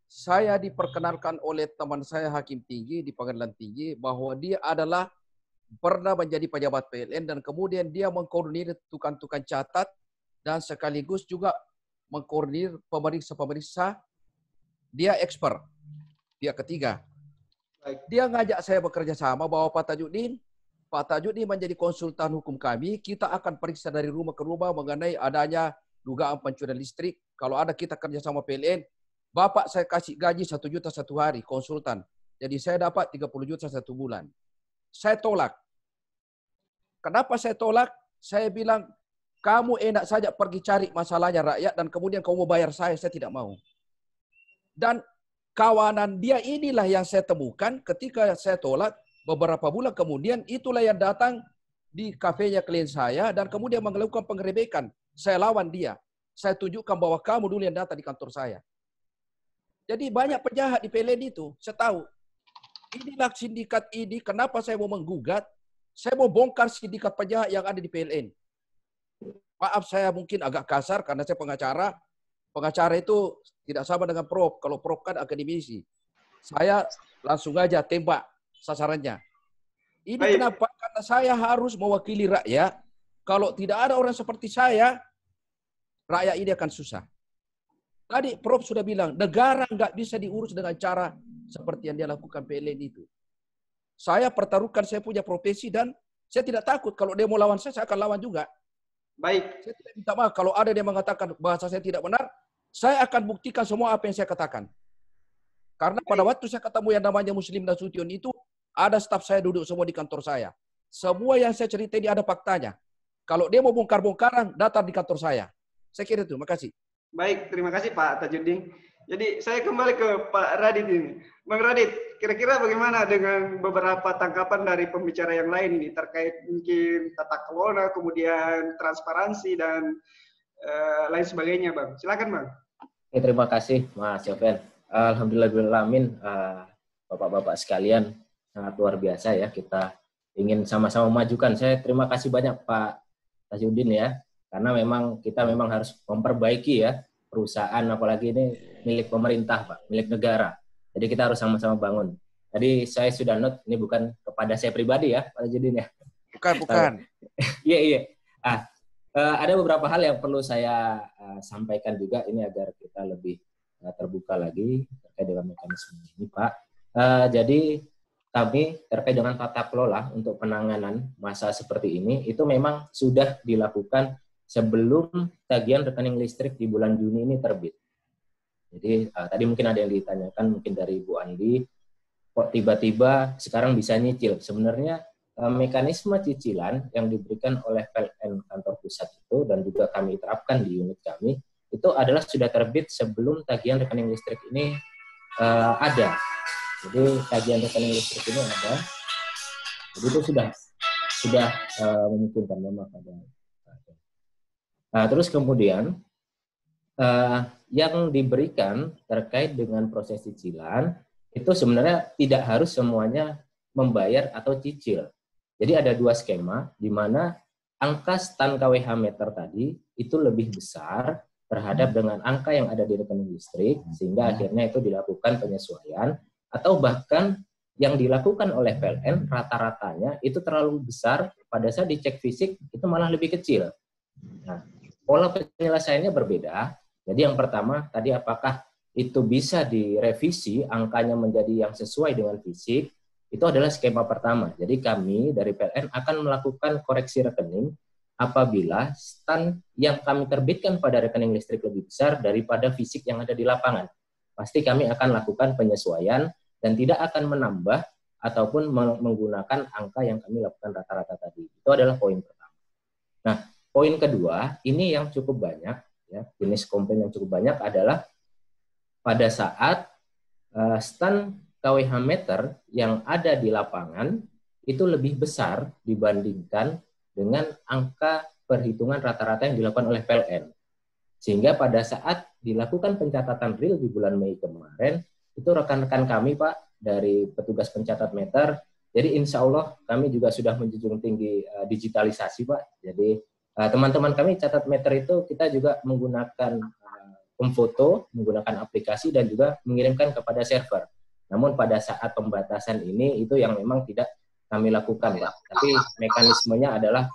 Saya diperkenalkan oleh teman saya Hakim Tinggi di Pengadilan Tinggi bahwa dia adalah pernah menjadi pejabat PLN dan kemudian dia mengkoordinir tukang-tukang catat dan sekaligus juga mengkoordinir pemeriksa-pemeriksa. Dia expert. Dia ketiga. Dia ngajak saya bekerja sama bahwa Pak Tajudin menjadi konsultan hukum kami. Kita akan periksa dari rumah ke rumah mengenai adanya dugaan pencurian listrik. Kalau ada kita kerja sama PLN, Bapak saya kasih gaji 1 juta satu hari konsultan. Jadi saya dapat 30 juta satu bulan. Saya tolak. Kenapa saya tolak? Saya bilang, kamu enak saja pergi cari masalahnya rakyat dan kemudian kamu mau bayar saya tidak mau. Dan kawanan dia inilah yang saya temukan ketika saya tolak beberapa bulan kemudian, itulah yang datang di kafenya klien saya dan kemudian melakukan penggerebekan. Saya lawan dia. Saya tunjukkan bahwa kamu dulu yang datang di kantor saya. Jadi banyak penjahat di PLN itu, saya tahu. Inilah sindikat ini, kenapa saya mau menggugat, saya mau bongkar sindikat penjahat yang ada di PLN. Maaf saya mungkin agak kasar karena saya pengacara. Pengacara itu tidak sama dengan Prof. Kalau Prof kan akademisi. Saya langsung aja tembak sasarannya. Ini kenapa? Karena saya harus mewakili rakyat. Kalau tidak ada orang seperti saya, rakyat ini akan susah. Tadi Prof sudah bilang, negara nggak bisa diurus dengan cara seperti yang dia lakukan PLN itu. Saya pertaruhkan saya punya profesi dan saya tidak takut. Kalau dia mau lawan saya akan lawan juga. Baik. Saya tidak minta maaf. Kalau ada yang mengatakan bahasa saya tidak benar, saya akan buktikan semua apa yang saya katakan. Karena pada waktu saya ketemu yang namanya Muslim Nasution itu, ada staf saya duduk semua di kantor saya. Semua yang saya cerita ini ada faktanya. Kalau dia mau bongkar-bongkaran, datang di kantor saya. Saya kira itu. Terima kasih. Baik, terima kasih Pak Tajudin. Jadi saya kembali ke Pak Radit ini. Bang Radit, kira-kira bagaimana dengan beberapa tangkapan dari pembicara yang lain ini terkait mungkin tata kelola, kemudian transparansi dan lain sebagainya, Bang. Silakan, Bang. Oke, terima kasih Mas Yofen. Alhamdulillahirrahmanirrahim, Bapak-bapak sekalian, sangat luar biasa ya, kita ingin sama-sama memajukan. Saya terima kasih banyak Pak Tajudin ya, karena memang kita harus memperbaiki ya perusahaan, apalagi ini milik pemerintah Pak, milik negara. Jadi kita harus sama-sama bangun. Tadi saya sudah note, ini bukan kepada saya pribadi ya Pak Tajudin ya. Bukan. Iya. Ada beberapa hal yang perlu saya sampaikan juga ini agar kita lebih terbuka lagi terkait dengan mekanisme ini Pak. Jadi kami terkait dengan tata kelola untuk penanganan masa seperti ini itu memang sudah dilakukan sebelum tagihan rekening listrik di bulan Juni ini terbit. Jadi tadi mungkin ada yang ditanyakan mungkin dari Bu Andi, kok tiba-tiba sekarang bisa nyicil. Sebenarnya mekanisme cicilan yang diberikan oleh PLN kantor pusat itu dan juga kami terapkan di unit kami itu adalah sudah terbit sebelum tagihan rekening listrik ini ada. Jadi tagihan rekening listrik ini ada. Jadi itu sudah memungkinkan memang ada. Nah, terus kemudian yang diberikan terkait dengan proses cicilan itu sebenarnya tidak harus semuanya membayar atau cicil. Jadi ada dua skema di mana angka stan kWh meter tadi itu lebih besar terhadap dengan angka yang ada di rekening listrik sehingga akhirnya itu dilakukan penyesuaian atau bahkan yang dilakukan oleh PLN rata-ratanya itu terlalu besar pada saat dicek fisik itu malah lebih kecil. Nah, pola penyelesaiannya berbeda. Jadi yang pertama tadi apakah itu bisa direvisi angkanya menjadi yang sesuai dengan fisik, itu adalah skema pertama. Jadi kami dari PLN akan melakukan koreksi rekening apabila stan yang kami terbitkan pada rekening listrik lebih besar daripada fisik yang ada di lapangan. Pasti kami akan lakukan penyesuaian dan tidak akan menambah ataupun menggunakan angka yang kami lakukan rata-rata tadi. Itu adalah poin pertama. Nah, poin kedua, ini yang cukup banyak, ya, jenis komplain yang cukup banyak adalah pada saat stand kWh meter yang ada di lapangan itu lebih besar dibandingkan dengan angka perhitungan rata-rata yang dilakukan oleh PLN. Sehingga pada saat dilakukan pencatatan real di bulan Mei kemarin, itu rekan-rekan kami, Pak, dari petugas pencatat meter, jadi insya Allah kami juga sudah menjunjung tinggi digitalisasi, Pak. Jadi teman-teman kami catat meter itu kita juga menggunakan memfoto, menggunakan aplikasi dan juga mengirimkan kepada server. Namun pada saat pembatasan ini itu yang memang tidak kami lakukan, Pak. Tapi mekanismenya adalah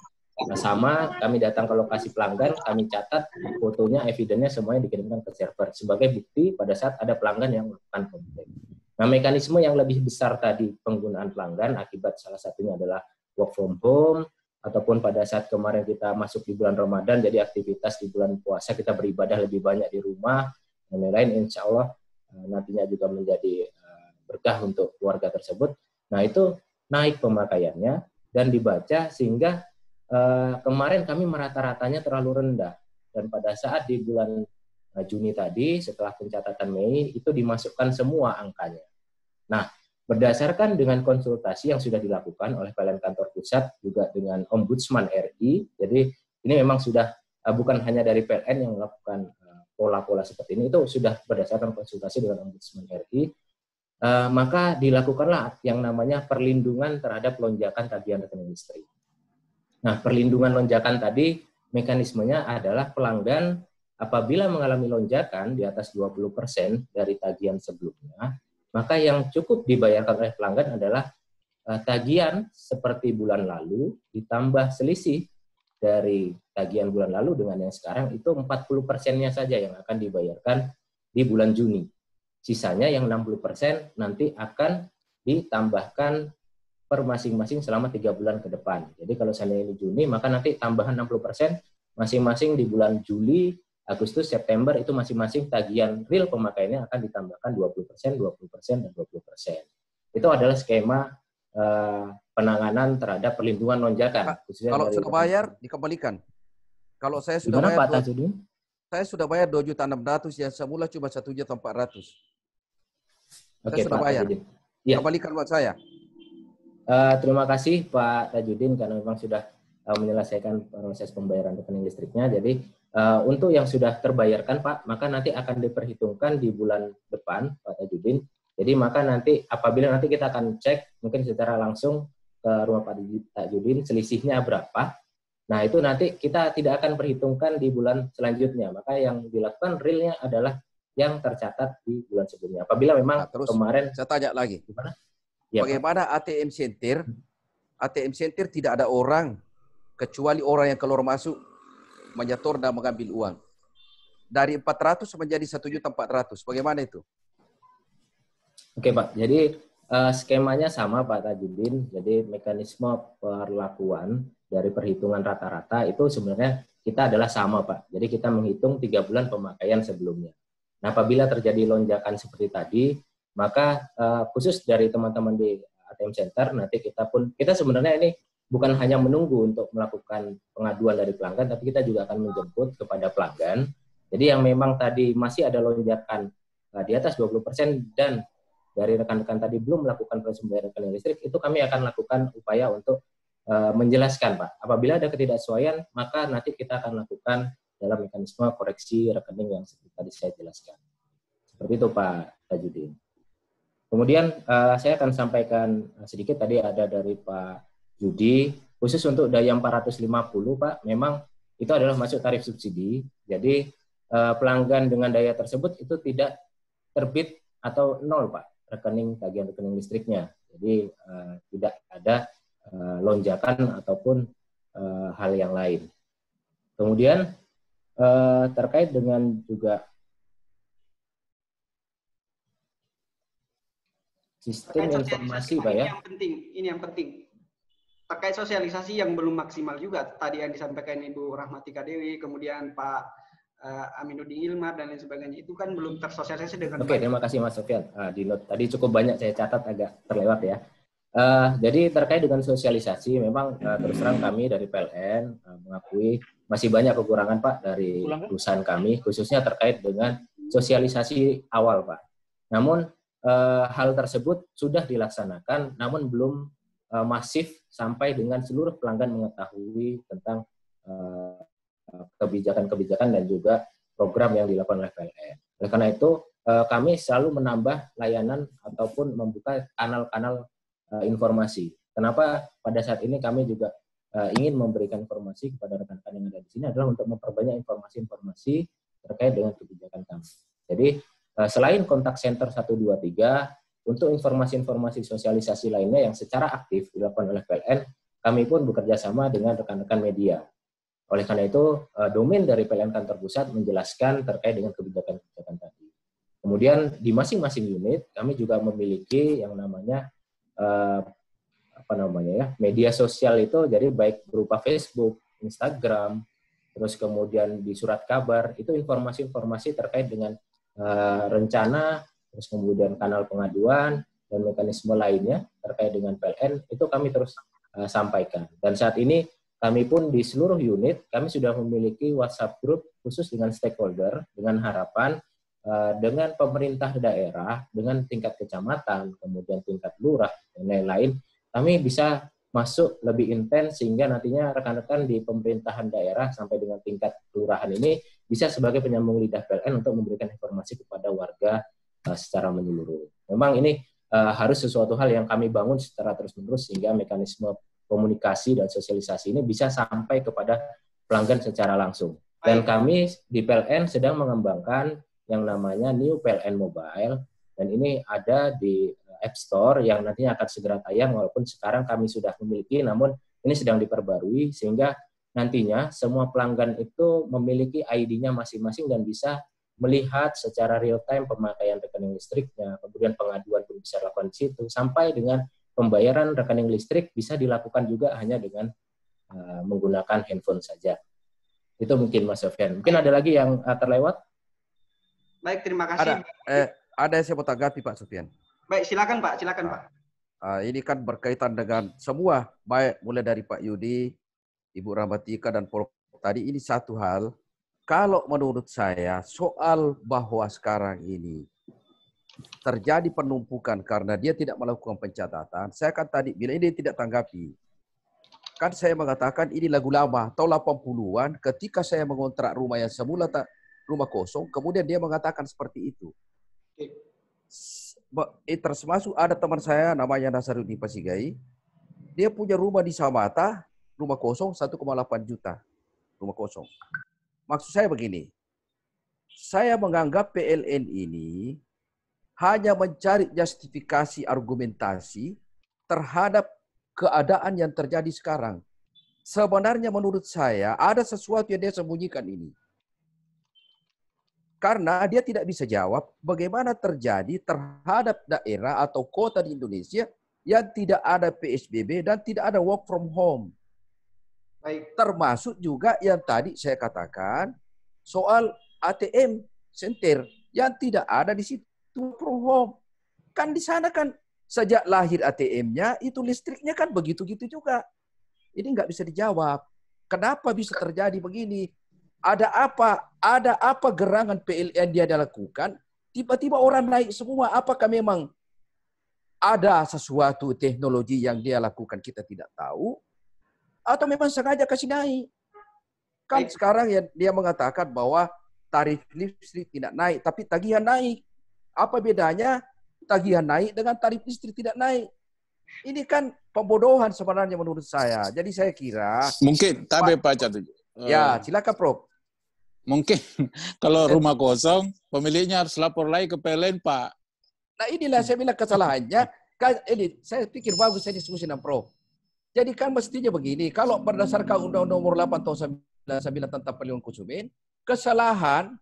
sama, kami datang ke lokasi pelanggan, kami catat fotonya, evidennya semuanya dikirimkan ke server sebagai bukti pada saat ada pelanggan yang melakukan komplain. Nah, mekanisme yang lebih besar tadi penggunaan pelanggan akibat salah satunya adalah work from home, ataupun pada saat kemarin kita masuk di bulan Ramadan, jadi aktivitas di bulan puasa kita beribadah lebih banyak di rumah, dan lain-lain, insya Allah nantinya juga menjadi berkah untuk keluarga tersebut. Nah, itu naik pemakaiannya dan dibaca sehingga kemarin kami merata-ratanya terlalu rendah. Dan pada saat di bulan Juni tadi, setelah pencatatan Mei, itu dimasukkan semua angkanya. Nah, berdasarkan dengan konsultasi yang sudah dilakukan oleh PLN Kantor Pusat, juga dengan Ombudsman RI, jadi ini memang sudah bukan hanya dari PLN yang melakukan pola-pola seperti ini, itu sudah berdasarkan konsultasi dengan Ombudsman RI, maka dilakukanlah yang namanya perlindungan terhadap lonjakan tagihan rekening listrik. Nah, perlindungan lonjakan tadi, mekanismenya adalah pelanggan apabila mengalami lonjakan di atas 20% dari tagihan sebelumnya, maka yang cukup dibayarkan oleh pelanggan adalah tagihan seperti bulan lalu ditambah selisih dari tagihan bulan lalu dengan yang sekarang itu 40%-nya saja yang akan dibayarkan di bulan Juni. Sisanya yang 60% nanti akan ditambahkan per masing-masing selama 3 bulan ke depan. Jadi kalau seandainya ini Juni, maka nanti tambahan 60% masing-masing di bulan Juli, Agustus, September itu masing-masing tagihan real pemakaiannya akan ditambahkan 20%, 20%, dan 20%. Itu adalah skema penanganan terhadap perlindungan lonjakan. Kalau sudah bayar, dikembalikan. Kalau saya sudah Gimana, bayar, Pak Tajudin? Saya sudah bayar 2.600.000 yang semula cuma 1.400.000. Saya sudah Pak bayar. Ya. Kembalikan buat saya. Terima kasih Pak Tajudin karena memang sudah menyelesaikan proses pembayaran rekening listriknya. Jadi untuk yang sudah terbayarkan Pak, maka nanti akan diperhitungkan di bulan depan Pak Tajudin. Jadi maka nanti apabila nanti kita akan cek mungkin secara langsung ke rumah Pak Tajudin selisihnya berapa. Nah itu nanti kita tidak akan perhitungkan di bulan selanjutnya. Maka yang dilakukan realnya adalah yang tercatat di bulan sebelumnya. Apabila memang terus kemarin saya tanya lagi. Gimana? Ya, bagaimana Pak? ATM center tidak ada orang kecuali orang yang keluar masuk menyetor dan mengambil uang. Dari 400 menjadi 1.400.000. Bagaimana itu? Oke Pak, jadi skemanya sama Pak Tajudin. Jadi mekanisme perlakuan dari perhitungan rata-rata itu sebenarnya kita adalah sama Pak. Jadi kita menghitung 3 bulan pemakaian sebelumnya. Nah apabila terjadi lonjakan seperti tadi, maka khusus dari teman-teman di ATM Center, nanti kita sebenarnya ini bukan hanya menunggu untuk melakukan pengaduan dari pelanggan, tapi kita juga akan menjemput kepada pelanggan. Jadi yang memang tadi masih ada lonjakan di atas 20% dan dari rekan-rekan tadi belum melakukan proses pembayaran rekening listrik, itu kami akan lakukan upaya untuk menjelaskan Pak. Apabila ada ketidaksesuaian, maka nanti kita akan lakukan dalam mekanisme koreksi rekening yang seperti tadi saya jelaskan. Seperti itu Pak Tajudin. Kemudian saya akan sampaikan sedikit tadi ada dari Pak Judi, khusus untuk daya 450 Pak, memang itu adalah masuk tarif subsidi, jadi pelanggan dengan daya tersebut itu tidak terbit atau nol Pak, tagihan rekening listriknya, jadi tidak ada lonjakan ataupun hal yang lain. Kemudian terkait dengan juga sistem informasi Pak ya. Ini yang penting. Terkait sosialisasi yang belum maksimal juga. Tadi yang disampaikan Ibu Rahmatika Dewi, kemudian Pak Aminuddin Ilmar dan lain sebagainya, itu kan belum tersosialisasi dengan Oke, terima kasih Mas Sofyan. Di note tadi cukup banyak saya catat agak terlewat ya. Jadi terkait dengan sosialisasi, memang terus terang kami dari PLN mengakui masih banyak kekurangan Pak dari perusahaan kami, khususnya terkait dengan sosialisasi awal Pak. Namun hal tersebut sudah dilaksanakan, namun belum masif sampai dengan seluruh pelanggan mengetahui tentang kebijakan-kebijakan dan juga program yang dilakukan oleh PLN. Oleh karena itu, kami selalu menambah layanan ataupun membuka kanal-kanal informasi. Kenapa pada saat ini kami juga ingin memberikan informasi kepada rekan-rekan yang ada di sini adalah untuk memperbanyak informasi-informasi terkait dengan kebijakan kami. Jadi selain kontak center 123, untuk informasi-informasi sosialisasi lainnya yang secara aktif dilakukan oleh PLN, kami pun bekerja sama dengan rekan-rekan media. Oleh karena itu, domain dari PLN Kantor Pusat menjelaskan terkait dengan kebijakan-kebijakan tadi. Kemudian di masing-masing unit kami juga memiliki yang namanya media sosial itu, jadi baik berupa Facebook, Instagram, terus kemudian di surat kabar itu informasi-informasi terkait dengan rencana, terus kemudian kanal pengaduan dan mekanisme lainnya terkait dengan PLN itu kami terus sampaikan. Dan saat ini kami pun di seluruh unit kami sudah memiliki WhatsApp group khusus dengan stakeholder dengan harapan dengan pemerintah daerah, dengan tingkat kecamatan, kemudian tingkat lurah, dan lain-lain, kami bisa masuk lebih intens sehingga nantinya rekan-rekan di pemerintahan daerah sampai dengan tingkat kelurahan ini bisa sebagai penyambung lidah PLN untuk memberikan informasi kepada warga secara menyeluruh. Memang ini harus sesuatu hal yang kami bangun secara terus-menerus sehingga mekanisme komunikasi dan sosialisasi ini bisa sampai kepada pelanggan secara langsung. Dan kami di PLN sedang mengembangkan yang namanya New PLN Mobile, dan ini ada di App Store yang nantinya akan segera tayang, walaupun sekarang kami sudah memiliki, namun ini sedang diperbarui sehingga nantinya semua pelanggan itu memiliki ID-nya masing-masing dan bisa melihat secara real time pemakaian rekening listriknya, kemudian pengaduan pun bisa dilakukan di situ, sampai dengan pembayaran rekening listrik bisa dilakukan juga hanya dengan menggunakan handphone saja. Itu mungkin Mas Sofyan. Mungkin ada lagi yang terlewat? Baik, terima kasih. Ada yang saya mau tanggapi Pak Sofyan. Baik, silakan Pak, silakan Pak. Ini kan berkaitan dengan semua, baik mulai dari Pak Yudi, Ibu Rahmatika dan Prof tadi. Ini satu hal, kalau menurut saya soal bahwa sekarang ini terjadi penumpukan karena dia tidak melakukan pencatatan, saya kan tadi bilang ini tidak tanggapi. Kan saya mengatakan ini lagu lama, tahun 80-an ketika saya mengontrak rumah yang semula rumah kosong, kemudian dia mengatakan seperti itu. Termasuk ada teman saya namanya Nasaruddin Pasigai, dia punya rumah di Samata, rumah kosong 1,8 juta, rumah kosong. Maksud saya begini, saya menganggap PLN ini hanya mencari justifikasi argumentasi terhadap keadaan yang terjadi sekarang. Sebenarnya menurut saya ada sesuatu yang dia sembunyikan ini. Karena dia tidak bisa jawab bagaimana terjadi terhadap daerah atau kota di Indonesia yang tidak ada PSBB dan tidak ada work from home. Baik. Termasuk juga yang tadi saya katakan soal ATM center yang tidak ada di situ from home. Kan di sana kan sejak lahir ATM-nya itu listriknya kan begitu-gitu juga. Ini nggak bisa dijawab. Kenapa bisa terjadi begini? Ada apa gerangan PLN dia lakukan, tiba-tiba orang naik semua. Apakah memang ada sesuatu teknologi yang dia lakukan kita tidak tahu, atau memang sengaja kasih naik? Kan sekarang ya dia mengatakan bahwa tarif listrik tidak naik, tapi tagihan naik. Apa bedanya tagihan naik dengan tarif listrik tidak naik? Ini kan pembodohan sebenarnya menurut saya. Jadi saya kira mungkin tapi Pak Catu. Ya, silakan Prof. Mungkin kalau rumah kosong, pemiliknya harus lapor lagi ke PLN, Pak. Nah inilah saya bilang kesalahannya. Ini saya pikir bagus saya diskusi dengan Prof. Jadi kan mestinya begini, kalau berdasarkan Undang-Undang Nomor 8 Tahun 99 tentang Perlindungan Konsumen, kesalahan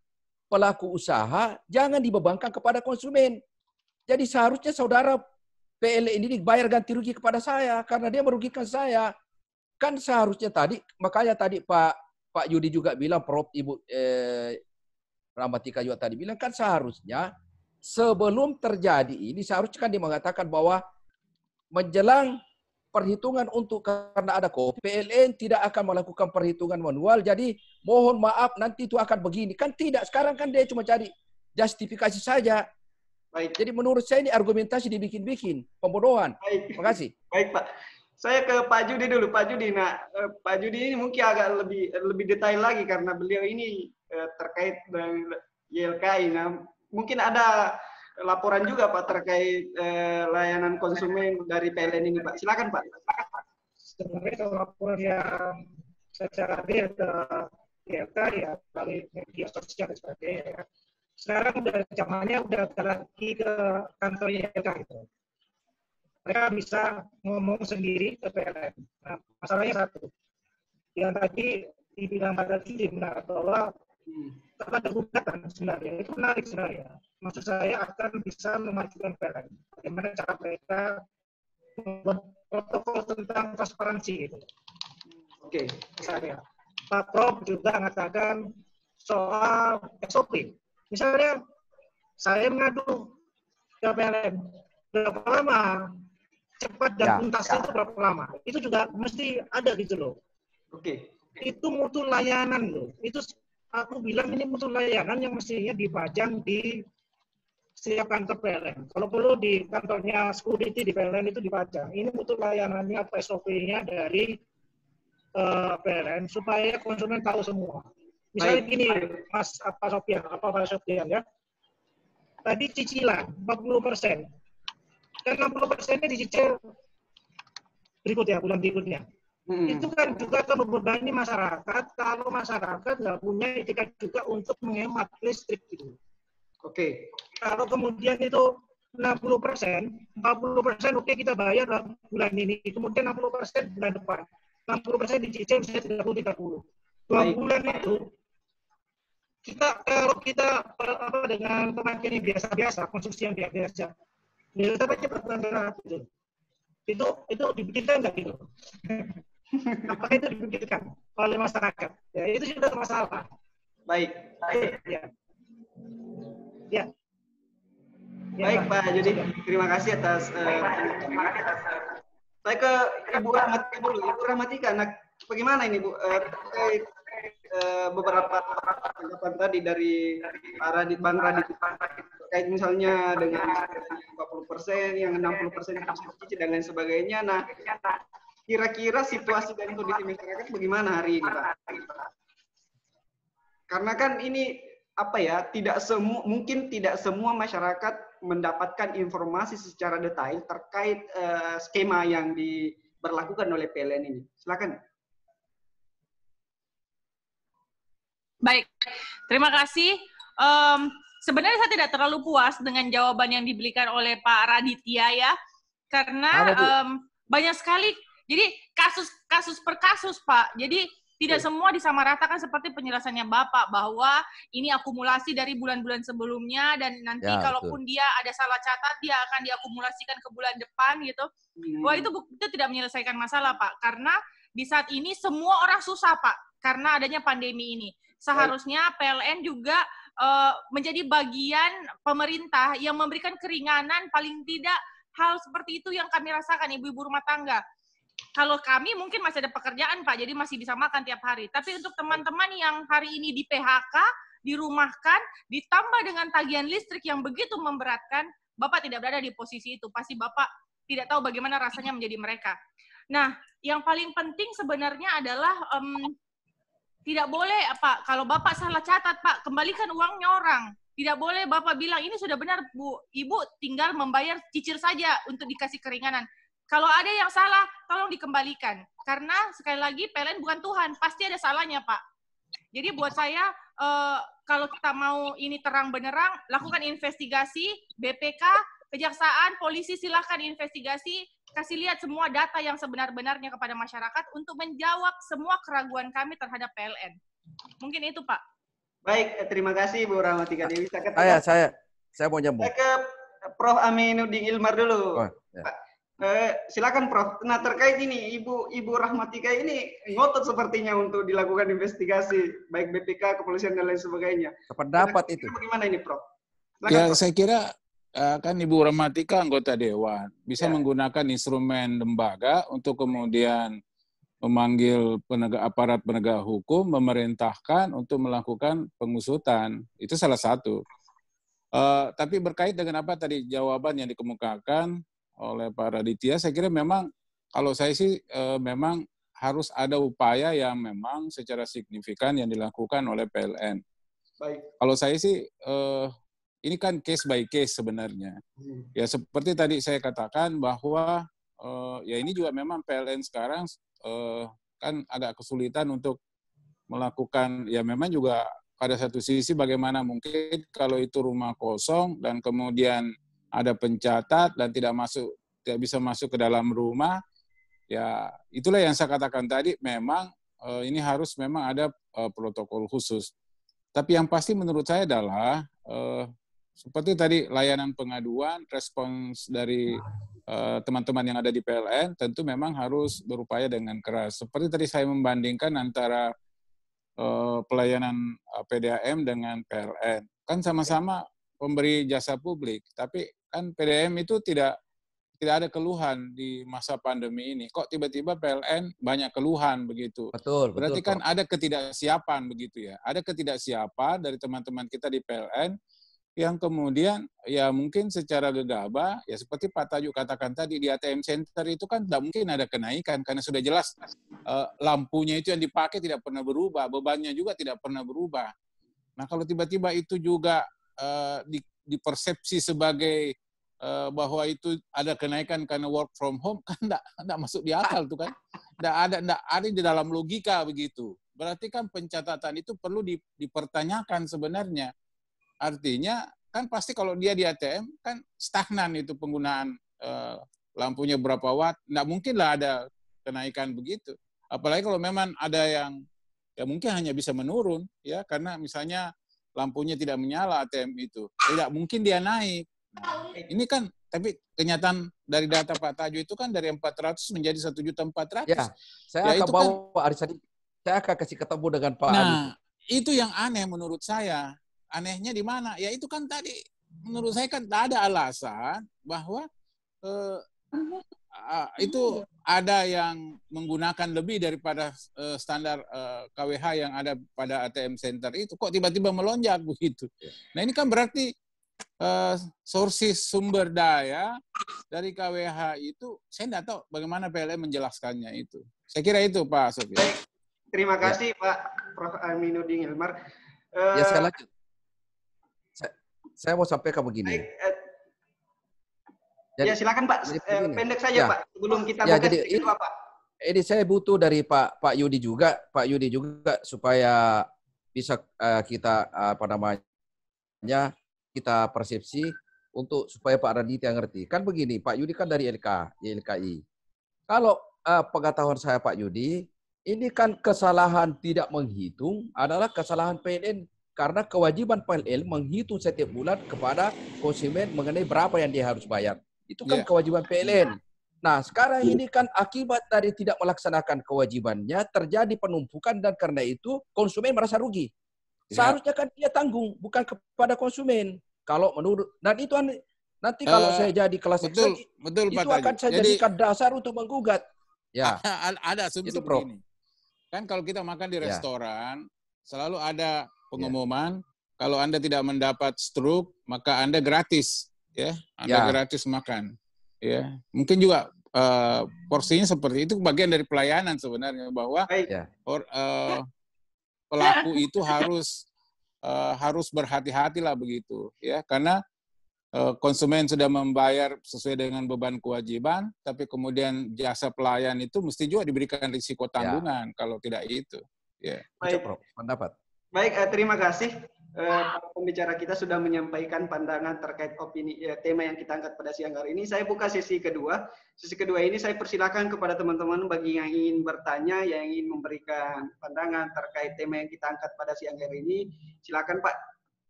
pelaku usaha jangan dibebankan kepada konsumen. Jadi seharusnya saudara PLN ini dibayar ganti rugi kepada saya karena dia merugikan saya. Kan seharusnya tadi, makanya tadi Pak Yudi juga bilang, Prof. Ibu Rahmatika juga tadi bilang, kan seharusnya sebelum terjadi ini, seharusnya kan dia mengatakan bahwa menjelang perhitungan untuk karena ada COVID, PLN tidak akan melakukan perhitungan manual. Jadi mohon maaf nanti itu akan begini. Kan tidak, sekarang kan dia cuma cari justifikasi saja. Baik. Jadi menurut saya ini argumentasi dibikin-bikin, pembodohan. Baik. Terima kasih. Baik Pak. Saya ke Pak Judi dulu. Pak Judi, Pak Judi ini mungkin agak lebih detail lagi karena beliau ini terkait dengan YLKI. Nah, mungkin ada laporan juga Pak terkait layanan konsumen dari PLN ini Pak. Silakan Pak. Sebenarnya laporan yang secara real ke YLKI ya, melalui media sosial dan sebagainya ya. Sekarang udah zamannya udah lagi ke kantor YLKI gitu. Mereka bisa ngomong sendiri ke PLN. Nah, masalahnya satu. Yang tadi dibilang pada Judi benar bahwa ada gugatan sebenarnya, itu menarik sebenarnya. Maksud saya akan bisa memajukan PLN. Bagaimana cara mereka membuat protokol tentang transparansi itu. Oke. Misalnya, Pak Prof juga mengatakan soal SOP. Misalnya, saya mengadu ke PLN, berapa lama? Cepat dan tuntasnya itu berapa lama? Itu juga mesti ada gitu loh. Oke. Itu mutu layanan loh. Itu aku bilang ini mutu layanan yang mestinya dipajang di setiap kantor PLN. Kalau perlu di kantornya security di PLN itu dipajang. Ini mutu layanannya apa SOP-nya dari PLN supaya konsumen tahu semua. Misalnya gini, Mas Pak Sofian ya. Tadi cicilan 40%. Dan 60%-nya dicicil bulan berikutnya. Itu kan juga akan membebani masyarakat kalau masyarakat nggak punya etikat juga untuk menghemat listrik gitu. Oke. Kalau kemudian itu 60%, 40% oke kita bayar bulan ini, kemudian 60% bulan depan. 60% dicicil misalnya 30. 2 bulan itu kalau kita dengan pemakaian yang biasa-biasa, konsumsi yang biasa, bisa sampai cepat gitu. Itu dipikirkan nggak gitu? Apakah itu dipikirkan oleh masyarakat? Ya itu sudah masalah. Baik. Ya. Ya. Baik Pak Judi, terima kasih atas saya ke Ibu Rahmatika dulu. Ibu Rahmatika, nah bagaimana ini Bu terkait beberapa tanggapan tadi dari Bang Radit terkait misalnya dengan 40%, yang 60% cicil dan lain sebagainya. Nah, kira-kira situasi dan kondisi masyarakat bagaimana hari ini, Pak? Karena kan ini mungkin tidak semua masyarakat mendapatkan informasi secara detail terkait skema yang diberlakukan oleh PLN ini. Silakan. Baik, terima kasih. Sebenarnya saya tidak terlalu puas dengan jawaban yang diberikan oleh Pak Raditya ya, karena banyak sekali. Jadi kasus per kasus Pak. Jadi tidak semua disamaratakan seperti penjelasannya Bapak bahwa ini akumulasi dari bulan-bulan sebelumnya dan nanti kalaupun dia ada salah catat dia akan diakumulasikan ke bulan depan gitu. Wah itu tidak menyelesaikan masalah Pak, karena di saat ini semua orang susah Pak karena adanya pandemi ini. Seharusnya PLN juga menjadi bagian pemerintah yang memberikan keringanan, paling tidak hal seperti itu yang kami rasakan ibu-ibu rumah tangga. Kalau kami mungkin masih ada pekerjaan Pak, jadi masih bisa makan tiap hari. Tapi untuk teman-teman yang hari ini di PHK, dirumahkan, ditambah dengan tagihan listrik yang begitu memberatkan, Bapak tidak berada di posisi itu. Pasti Bapak tidak tahu bagaimana rasanya menjadi mereka. Nah, yang paling penting sebenarnya adalah tidak boleh Pak, kalau Bapak salah catat Pak, kembalikan uangnya orang. Tidak boleh Bapak bilang ini sudah benar Bu, Ibu tinggal membayar cicil saja untuk dikasih keringanan. Kalau ada yang salah, tolong dikembalikan. Karena sekali lagi PLN bukan Tuhan, pasti ada salahnya Pak. Jadi buat saya, kalau kita mau ini terang benerang, lakukan investigasi, BPK, Kejaksaan, polisi silahkan investigasi, kasih lihat semua data yang sebenar-benarnya kepada masyarakat untuk menjawab semua keraguan kami terhadap PLN. Mungkin itu Pak. Baik, terima kasih Bu Rahmatika Dewi. Saya mau nyambung. Saya ke Prof. Aminuddin Ilmar dulu. Pak. Silakan Prof. Nah terkait ini Ibu Rahmatika ini ngotot sepertinya untuk dilakukan investigasi baik BPK, kepolisian dan lain sebagainya. Pendapat itu. Bagaimana ini Prof? Silakan, ya Prof. Saya kira kan Ibu Ramatika anggota Dewan, bisa menggunakan instrumen lembaga untuk kemudian memanggil aparat penegak hukum, memerintahkan untuk melakukan pengusutan. Itu salah satu. Tapi berkait dengan apa tadi jawaban yang dikemukakan oleh Pak Raditya, saya kira memang kalau saya sih memang harus ada upaya yang memang secara signifikan yang dilakukan oleh PLN. Baik. Kalau saya sih ini kan case by case sebenarnya. Ya seperti tadi saya katakan bahwa ya ini juga memang PLN sekarang kan agak kesulitan untuk melakukan, ya memang juga pada satu sisi bagaimana mungkin kalau itu rumah kosong dan kemudian ada pencatat dan tidak bisa masuk ke dalam rumah, ya itulah yang saya katakan tadi, memang ini harus memang ada protokol khusus. Tapi yang pasti menurut saya adalah seperti tadi layanan pengaduan, respons dari teman-teman yang ada di PLN tentu memang harus berupaya dengan keras. Seperti tadi saya membandingkan antara pelayanan PDAM dengan PLN. Kan sama-sama pemberi jasa publik, tapi kan PDAM itu tidak ada keluhan di masa pandemi ini. Kok tiba-tiba PLN banyak keluhan begitu? Betul. Berarti kan ada ketidaksiapan begitu ya. Ada ketidaksiapan dari teman-teman kita di PLN yang kemudian ya mungkin secara gegabah, ya seperti Pak Tajuk katakan tadi, di ATM Center itu kan tidak mungkin ada kenaikan, karena sudah jelas lampunya itu yang dipakai tidak pernah berubah, bebannya juga tidak pernah berubah. Nah kalau tiba-tiba itu juga dipersepsi sebagai bahwa itu ada kenaikan karena work from home, kan tidak masuk di akal tuh kan. Tidak ada di dalam logika begitu. Berarti kan pencatatan itu perlu dipertanyakan sebenarnya. Artinya kan pasti kalau dia di ATM kan stagnan itu penggunaan lampunya berapa watt, nggak mungkin lah ada kenaikan begitu. Apalagi kalau memang ada yang ya mungkin hanya bisa menurun ya karena misalnya lampunya tidak menyala ATM itu, tidak mungkin dia naik. Nah, ini kan tapi kenyataan dari data Pak Tajo itu kan dari 400 menjadi 1.400.000. Ya, saya akan bawa Pak Aris tadi. Saya akan kasih ketemu dengan Pak Adi. Nah, itu yang aneh menurut saya. Anehnya di mana? Ya itu kan tadi menurut saya kan tak ada alasan bahwa itu ada yang menggunakan lebih daripada standar KWH yang ada pada ATM Center itu. Kok tiba-tiba melonjak begitu? Nah ini kan berarti sources sumber daya dari KWH itu, saya tidak tahu bagaimana PLN menjelaskannya itu. Saya kira itu Pak Sofi. Terima kasih Pak Prof. Aminuddin Hilmar. Ya saya lanjut. Saya mau sampaikan begini. Ya silakan Pak, pendek saja Pak, sebelum kita buka sedikit Pak. Ini saya butuh dari Pak Yudi juga, supaya bisa kita kita persepsi untuk supaya Pak Raditya ngerti. Kan begini, Pak Yudi kan dari YLKI. Kalau pengetahuan saya Pak Yudi, ini kan kesalahan tidak menghitung adalah kesalahan PLN. Karena kewajiban PLN menghitung setiap bulan kepada konsumen mengenai berapa yang dia harus bayar. Itu kan kewajiban PLN. Nah, sekarang ini kan akibat dari tidak melaksanakan kewajibannya, terjadi penumpukan dan karena itu konsumen merasa rugi. Seharusnya kan dia tanggung, bukan kepada konsumen. Kalau menurut, dan itu nanti kalau saya jadi kelas betul, itu akan saya jadikan dasar untuk menggugat. Ya. Ada asumsi begini. Kan kalau kita makan di restoran, selalu ada pengumuman, kalau Anda tidak mendapat stroke, maka Anda gratis, ya, Anda gratis makan, ya. Mungkin juga porsinya seperti itu, bagian dari pelayanan sebenarnya bahwa pelaku itu harus berhati-hatilah begitu, ya, karena konsumen sudah membayar sesuai dengan beban kewajiban, tapi kemudian jasa pelayan itu mesti juga diberikan risiko tanggungan kalau tidak itu, ya. Baik, pendapat. Baik, terima kasih. Pembicara kita sudah menyampaikan pandangan terkait opini tema yang kita angkat pada siang hari ini. Saya buka sesi kedua. Sesi kedua ini saya persilakan kepada teman-teman bagi yang ingin bertanya, yang ingin memberikan pandangan terkait tema yang kita angkat pada siang hari ini. Silakan Pak.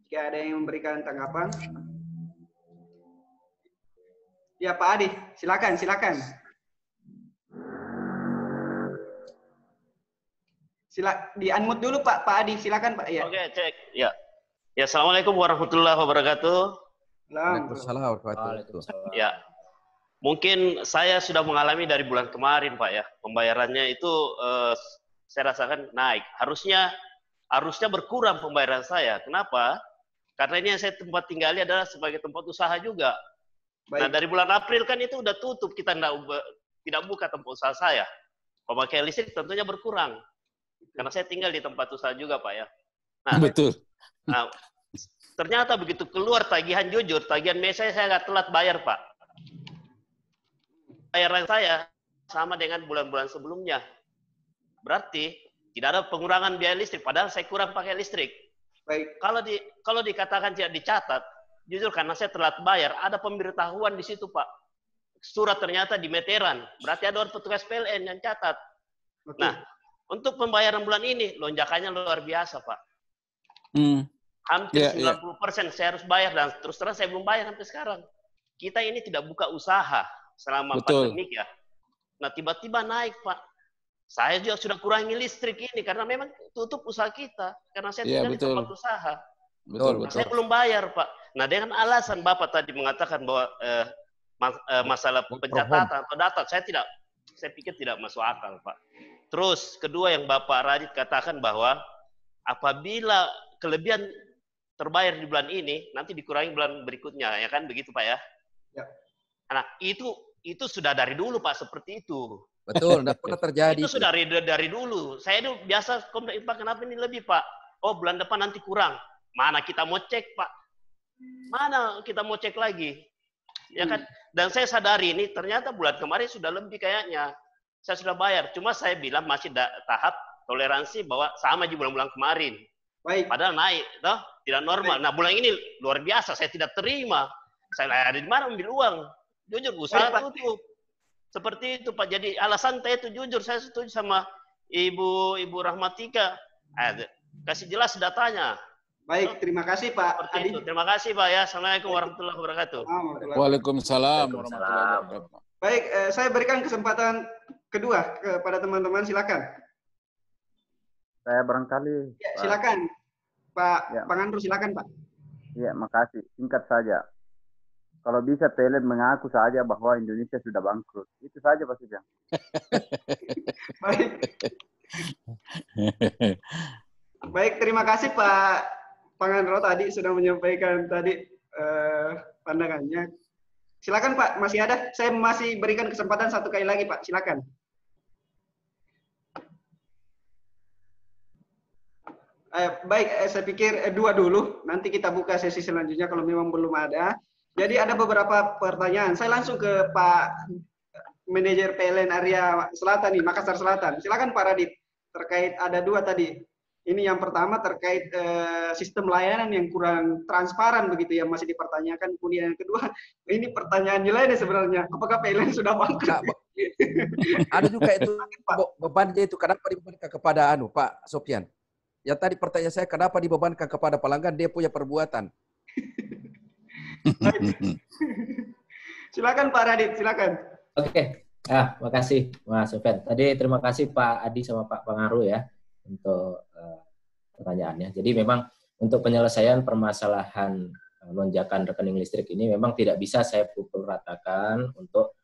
Jika ada yang memberikan tanggapan. Ya Pak Adi, silakan. Di-unmute dulu Pak Adi, silakan Pak. Ya. Oke, cek. Ya. Ya, Assalamualaikum warahmatullahi wabarakatuh. Waalaikumsalam warahmatullahi wabarakatuh. Ya, mungkin saya sudah mengalami dari bulan kemarin, Pak ya. Pembayarannya itu saya rasakan naik. Harusnya berkurang pembayaran saya. Kenapa? Karena ini yang saya tempat tinggali adalah sebagai tempat usaha juga. Baik. Nah, dari bulan April kan itu udah tutup, kita tidak buka tempat usaha saya. Pemakaian listrik tentunya berkurang. Karena saya tinggal di tempat usaha juga, Pak ya. Nah, Betul. Nah, ternyata begitu keluar tagihan jujur, tagihan mes saya nggak telat bayar, Pak. Bayaran saya sama dengan bulan-bulan sebelumnya. Berarti tidak ada pengurangan biaya listrik, padahal saya kurang pakai listrik. Baik. Kalau dikatakan tidak dicatat, jujur karena saya telat bayar, ada pemberitahuan di situ, Pak. Surat ternyata di meteran, berarti ada orang petugas PLN yang catat. Betul. Nah, untuk pembayaran bulan ini, lonjakannya luar biasa, Pak. Hampir 90% saya harus bayar, dan terus terang saya belum bayar sampai sekarang. Kita ini tidak buka usaha selama pandemik ya. Nah, tiba-tiba naik, Pak. Saya juga sudah kurangi listrik ini karena memang tutup usaha kita. Karena saya tinggal di tempat usaha. Betul. Saya belum bayar, Pak. Nah, dengan alasan Bapak tadi mengatakan bahwa masalah pencatatan atau data, saya pikir tidak masuk akal, Pak. Terus, kedua yang Bapak Radit katakan bahwa apabila kelebihan terbayar di bulan ini, nanti dikurangi bulan berikutnya, ya kan? Begitu, Pak ya? Ya. Nah, itu sudah dari dulu, Pak, seperti itu. Betul, tidak pernah terjadi. Itu sudah dari dulu. Saya itu biasa komplain, Pak, kenapa ini lebih, Pak? Oh, bulan depan nanti kurang. Mana kita mau cek, Pak? Mana kita mau cek lagi? Ya kan? Dan saya sadari ini ternyata bulan kemarin sudah lebih kayaknya. Saya sudah bayar. Cuma saya bilang masih tahap toleransi bahwa sama di bulan-bulan kemarin. Baik. Padahal naik, toh? Tidak normal. Nah, bulan ini luar biasa. Saya tidak terima. Saya ada di mana ambil uang? Jujur, usaha tutup. Seperti itu, Pak. Jadi alasan saya itu jujur, saya setuju sama Ibu Rahmatika. Kasih jelas datanya. Baik, terima kasih Pak Adi. Terima kasih, Pak ya. Assalamualaikum warahmatullahi wabarakatuh. Waalaikumsalam warahmatullahi wabarakatuh. Baik, saya berikan kesempatan kedua kepada teman-teman, silakan. Saya barangkali. Ya, silakan, Pak Pangandro, silakan Pak. Iya, makasih. Singkat saja. Kalau bisa PLN mengaku saja bahwa Indonesia sudah bangkrut. Itu saja Pak Sujang. Baik. Baik, terima kasih Pak Pangandro tadi sudah menyampaikan tadi pandangannya. Silakan Pak, masih ada? Saya masih berikan kesempatan satu kali lagi Pak, silakan. Baik, saya pikir dua dulu. Nanti kita buka sesi selanjutnya kalau memang belum ada. Jadi ada beberapa pertanyaan. Saya langsung ke Pak Manajer PLN area Selatan nih, Makassar Selatan. Silakan Pak Radit. Terkait ada dua tadi. Ini yang pertama terkait sistem layanan yang kurang transparan begitu yang masih dipertanyakan. Kemudian yang kedua, ini pertanyaan nilai sebenarnya. Apakah PLN sudah bangkrut? Ada juga itu bebannya itu kenapa dibebankan kepada Pak Sofian? Yang tadi pertanyaan saya, kenapa dibebankan kepada pelanggan dia punya perbuatan? Silakan Pak Radit, silakan. Oke, makasih Mas Sofian. Tadi terima kasih Pak Adi sama Pak Pangaro ya untuk pertanyaannya. Jadi memang untuk penyelesaian permasalahan lonjakan rekening listrik ini memang tidak bisa saya pukul ratakan untuk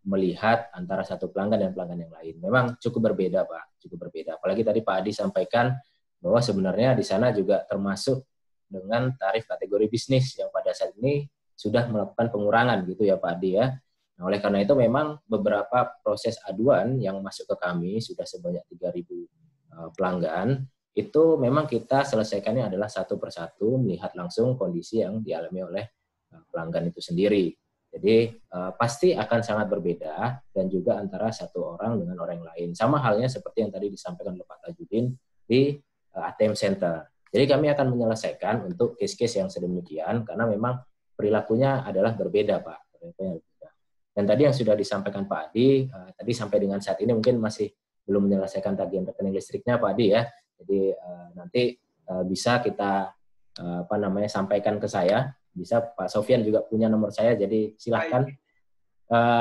melihat antara satu pelanggan dan pelanggan yang lain. Memang cukup berbeda Pak, cukup berbeda. Apalagi tadi Pak Adi sampaikan bahwa sebenarnya di sana juga termasuk dengan tarif kategori bisnis yang pada saat ini sudah melakukan pengurangan gitu ya Pak Adi ya. Nah, oleh karena itu memang beberapa proses aduan yang masuk ke kami sudah sebanyak 3.000 pelanggan, itu memang kita selesaikannya adalah satu persatu melihat langsung kondisi yang dialami oleh pelanggan itu sendiri. Jadi pasti akan sangat berbeda dan juga antara satu orang dengan orang lain. Sama halnya seperti yang tadi disampaikan oleh Pak Tajudin di ATM Center. Jadi kami akan menyelesaikan untuk case-case yang sedemikian karena memang perilakunya adalah berbeda, Pak. Dan tadi yang sudah disampaikan Pak Adi, tadi sampai dengan saat ini mungkin masih belum menyelesaikan tagihan rekening listriknya, Pak Adi ya. Jadi nanti bisa kita sampaikan ke saya. Bisa Pak Sofian juga punya nomor saya, jadi silahkan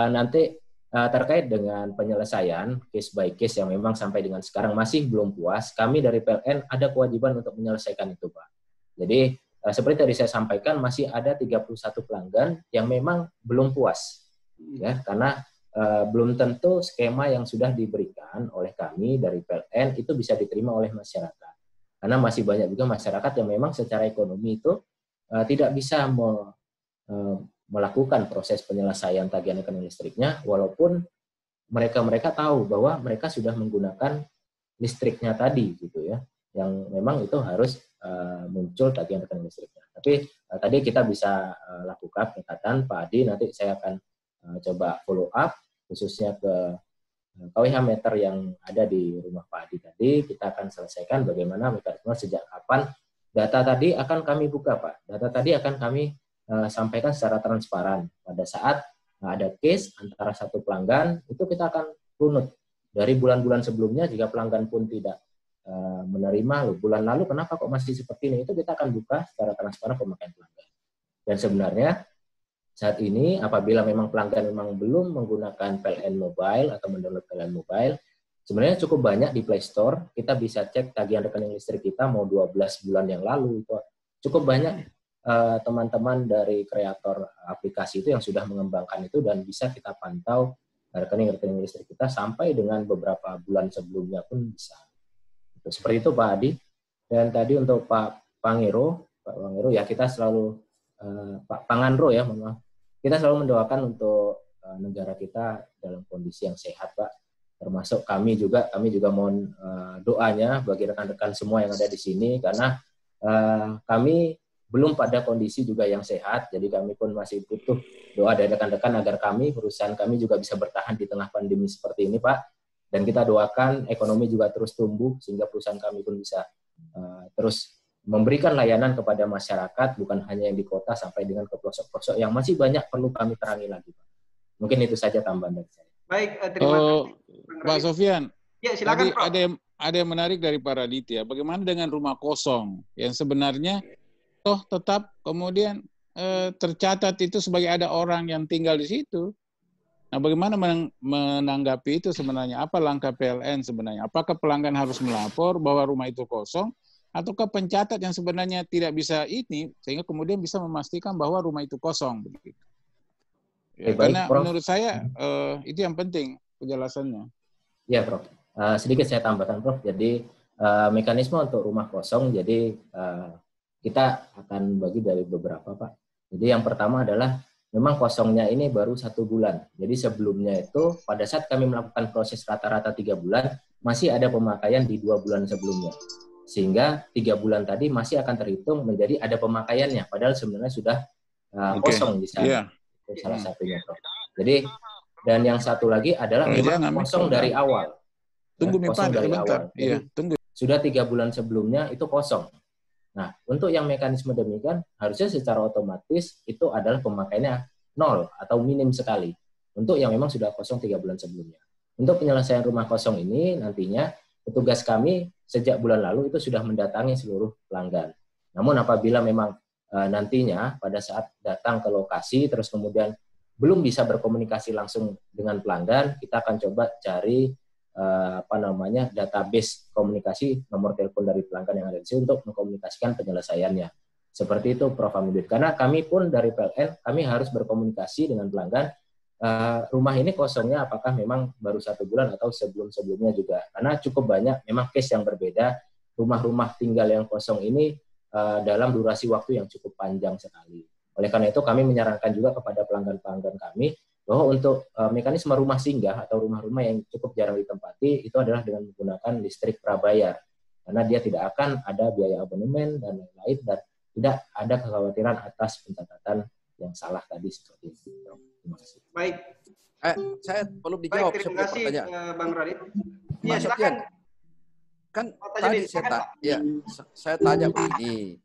nanti terkait dengan penyelesaian case by case yang memang sampai dengan sekarang masih belum puas, kami dari PLN ada kewajiban untuk menyelesaikan itu, Pak. Jadi seperti tadi saya sampaikan, masih ada 31 pelanggan yang memang belum puas, ya, karena belum tentu skema yang sudah diberikan oleh kami dari PLN itu bisa diterima oleh masyarakat. Karena masih banyak juga masyarakat yang memang secara ekonomi itu tidak bisa melakukan proses penyelesaian tagihan rekening listriknya, walaupun mereka tahu bahwa mereka sudah menggunakan listriknya tadi, gitu ya, yang memang itu harus muncul tagihan rekening listriknya. Tapi tadi kita bisa lakukan pendekatan, Pak Adi, nanti saya akan coba follow up, khususnya ke KWH meter yang ada di rumah Pak Adi tadi. Kita akan selesaikan bagaimana mekanisme sejak kapan data tadi akan kami buka, Pak. Data tadi akan kami sampaikan secara transparan. Pada saat ada case antara satu pelanggan, itu kita akan runut. Dari bulan-bulan sebelumnya, jika pelanggan pun tidak menerima, bulan lalu kenapa kok masih seperti ini, itu kita akan buka secara transparan pemakaian pelanggan. Dan sebenarnya saat ini apabila memang pelanggan memang belum menggunakan PLN Mobile atau mendownload PLN Mobile, sebenarnya cukup banyak di Play Store, kita bisa cek tagihan rekening listrik kita mau 12 bulan yang lalu, itu cukup banyak teman-teman dari kreator aplikasi itu yang sudah mengembangkan itu, dan bisa kita pantau rekening listrik kita sampai dengan beberapa bulan sebelumnya pun bisa. Seperti itu Pak Adi. Dan tadi untuk Pak Pangero ya, kita selalu Pak Panganro ya, mohon maaf. Kita selalu mendoakan untuk negara kita dalam kondisi yang sehat, Pak. Termasuk kami juga mohon doanya bagi rekan-rekan semua yang ada di sini, karena kami belum pada kondisi juga yang sehat, jadi kami pun masih butuh doa dari rekan-rekan agar perusahaan kami juga bisa bertahan di tengah pandemi seperti ini, Pak. Dan kita doakan ekonomi juga terus tumbuh, sehingga perusahaan kami pun bisa terus memberikan layanan kepada masyarakat, bukan hanya yang di kota sampai dengan ke pelosok-pelosok yang masih banyak perlu kami terangi lagi, Pak. Mungkin itu saja tambahan dari saya. Baik, terima kasih. Pak Sofyan, ya, silakan, Prof. ada yang menarik dari Pak Raditya. Bagaimana dengan rumah kosong yang sebenarnya toh tetap kemudian tercatat itu sebagai ada orang yang tinggal di situ. Nah, bagaimana menanggapi itu sebenarnya? Apa langkah PLN sebenarnya? Apakah pelanggan harus melapor bahwa rumah itu kosong? Ataukah pencatat yang sebenarnya tidak bisa ini, sehingga kemudian bisa memastikan bahwa rumah itu kosong? Begitu. Ya, karena menurut saya itu yang penting penjelasannya. Ya, Prof. Sedikit saya tambahkan, Prof. Jadi mekanisme untuk rumah kosong, jadi kita akan bagi dari beberapa, Pak. Jadi yang pertama adalah memang kosongnya ini baru 1 bulan. Jadi sebelumnya itu pada saat kami melakukan proses rata-rata 3 bulan, masih ada pemakaian di 2 bulan sebelumnya. Sehingga 3 bulan tadi masih akan terhitung menjadi ada pemakaiannya, padahal sebenarnya sudah kosong di sana. Itu salah satunya, Prof. Jadi, dan yang satu lagi adalah memang kosong dari awal. Tunggu kosong dari awal. Iya, tunggu. Sudah 3 bulan sebelumnya itu kosong. Nah, untuk yang mekanisme demikian, harusnya secara otomatis itu adalah pemakaiannya 0 atau minim sekali. Untuk yang memang sudah kosong 3 bulan sebelumnya. Untuk penyelesaian rumah kosong ini, nantinya petugas kami sejak bulan lalu itu sudah mendatangi seluruh pelanggan. Namun apabila memang nantinya pada saat datang ke lokasi, terus kemudian belum bisa berkomunikasi langsung dengan pelanggan, kita akan coba cari database komunikasi nomor telepon dari pelanggan yang ada di sini untuk mengkomunikasikan penyelesaiannya. Seperti itu, Prof. Hamidud. Karena kami pun dari PLN, kami harus berkomunikasi dengan pelanggan, rumah ini kosongnya apakah memang baru 1 bulan atau sebelum-sebelumnya juga. Karena cukup banyak memang case yang berbeda, rumah-rumah tinggal yang kosong ini dalam durasi waktu yang cukup panjang sekali. Oleh karena itu, kami menyarankan juga kepada pelanggan-pelanggan kami, bahwa untuk mekanisme rumah singgah atau rumah-rumah yang cukup jarang ditempati itu adalah dengan menggunakan listrik prabayar, karena dia tidak akan ada biaya abonemen dan lain-lain, dan tidak ada kekhawatiran atas pencatatan yang salah tadi seperti itu. Terima kasih. Baik. Saya belum dijawab. Baik, terima kasih Bang Radit. Mas Sofian, kan tadi saya tanya begini.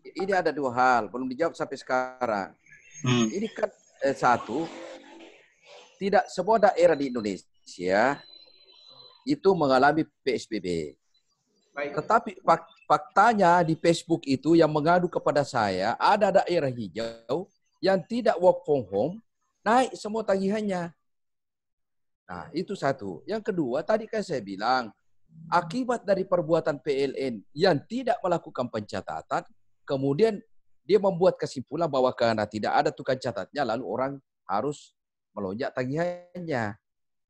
Ini ada 2 hal belum dijawab sampai sekarang. Ini kan satu, tidak semua daerah di Indonesia itu mengalami PSBB. Baik. Tetapi faktanya di Facebook itu yang mengadu kepada saya, ada daerah hijau yang tidak work from home, naik semua tagihannya. Nah, itu satu. Yang kedua, tadi kan saya bilang, akibat dari perbuatan PLN yang tidak melakukan pencatatan, kemudian dia membuat kesimpulan bahwa karena tidak ada tukang catatnya, lalu orang harus melonjak tagihannya.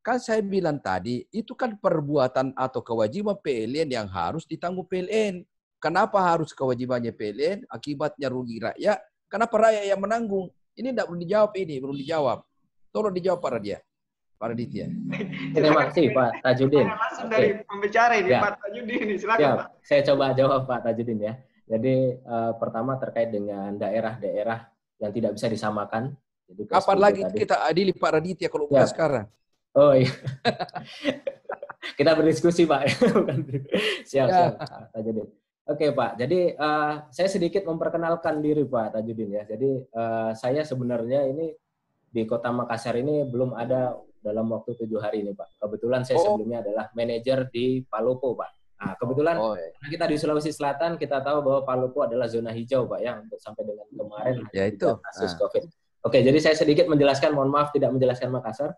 Kan saya bilang tadi, itu kan perbuatan atau kewajiban PLN yang harus ditanggung PLN. Kenapa harus kewajibannya PLN? Akibatnya rugi rakyat. Kenapa rakyat yang menanggung? Ini tidak belum dijawab ini, belum dijawab. Tolong dijawab Pak Raditya. Terima kasih Pak Tajudin. Langsung dari pembicara ini, Pak Tajudin. Silakan Pak. Saya coba jawab Pak Tajudin ya. Jadi pertama terkait dengan daerah-daerah yang tidak bisa disamakan. Jadi kapan lagi tadi kita adili Pak Raditya kalau bukan sekarang? Oh iya. Kita berdiskusi Pak. Siap Pak Tajudin. Oke Pak, jadi saya sedikit memperkenalkan diri Pak Tajudin ya. Jadi saya sebenarnya ini di Kota Makassar ini belum ada dalam waktu 7 hari ini Pak. Kebetulan saya sebelumnya adalah manajer di Palopo Pak. Nah, kebetulan kita di Sulawesi Selatan, kita tahu bahwa Palopo adalah zona hijau Pak ya, untuk sampai dengan kemarin ada kasus COVID. Oke, jadi saya sedikit menjelaskan, mohon maaf tidak menjelaskan Makassar.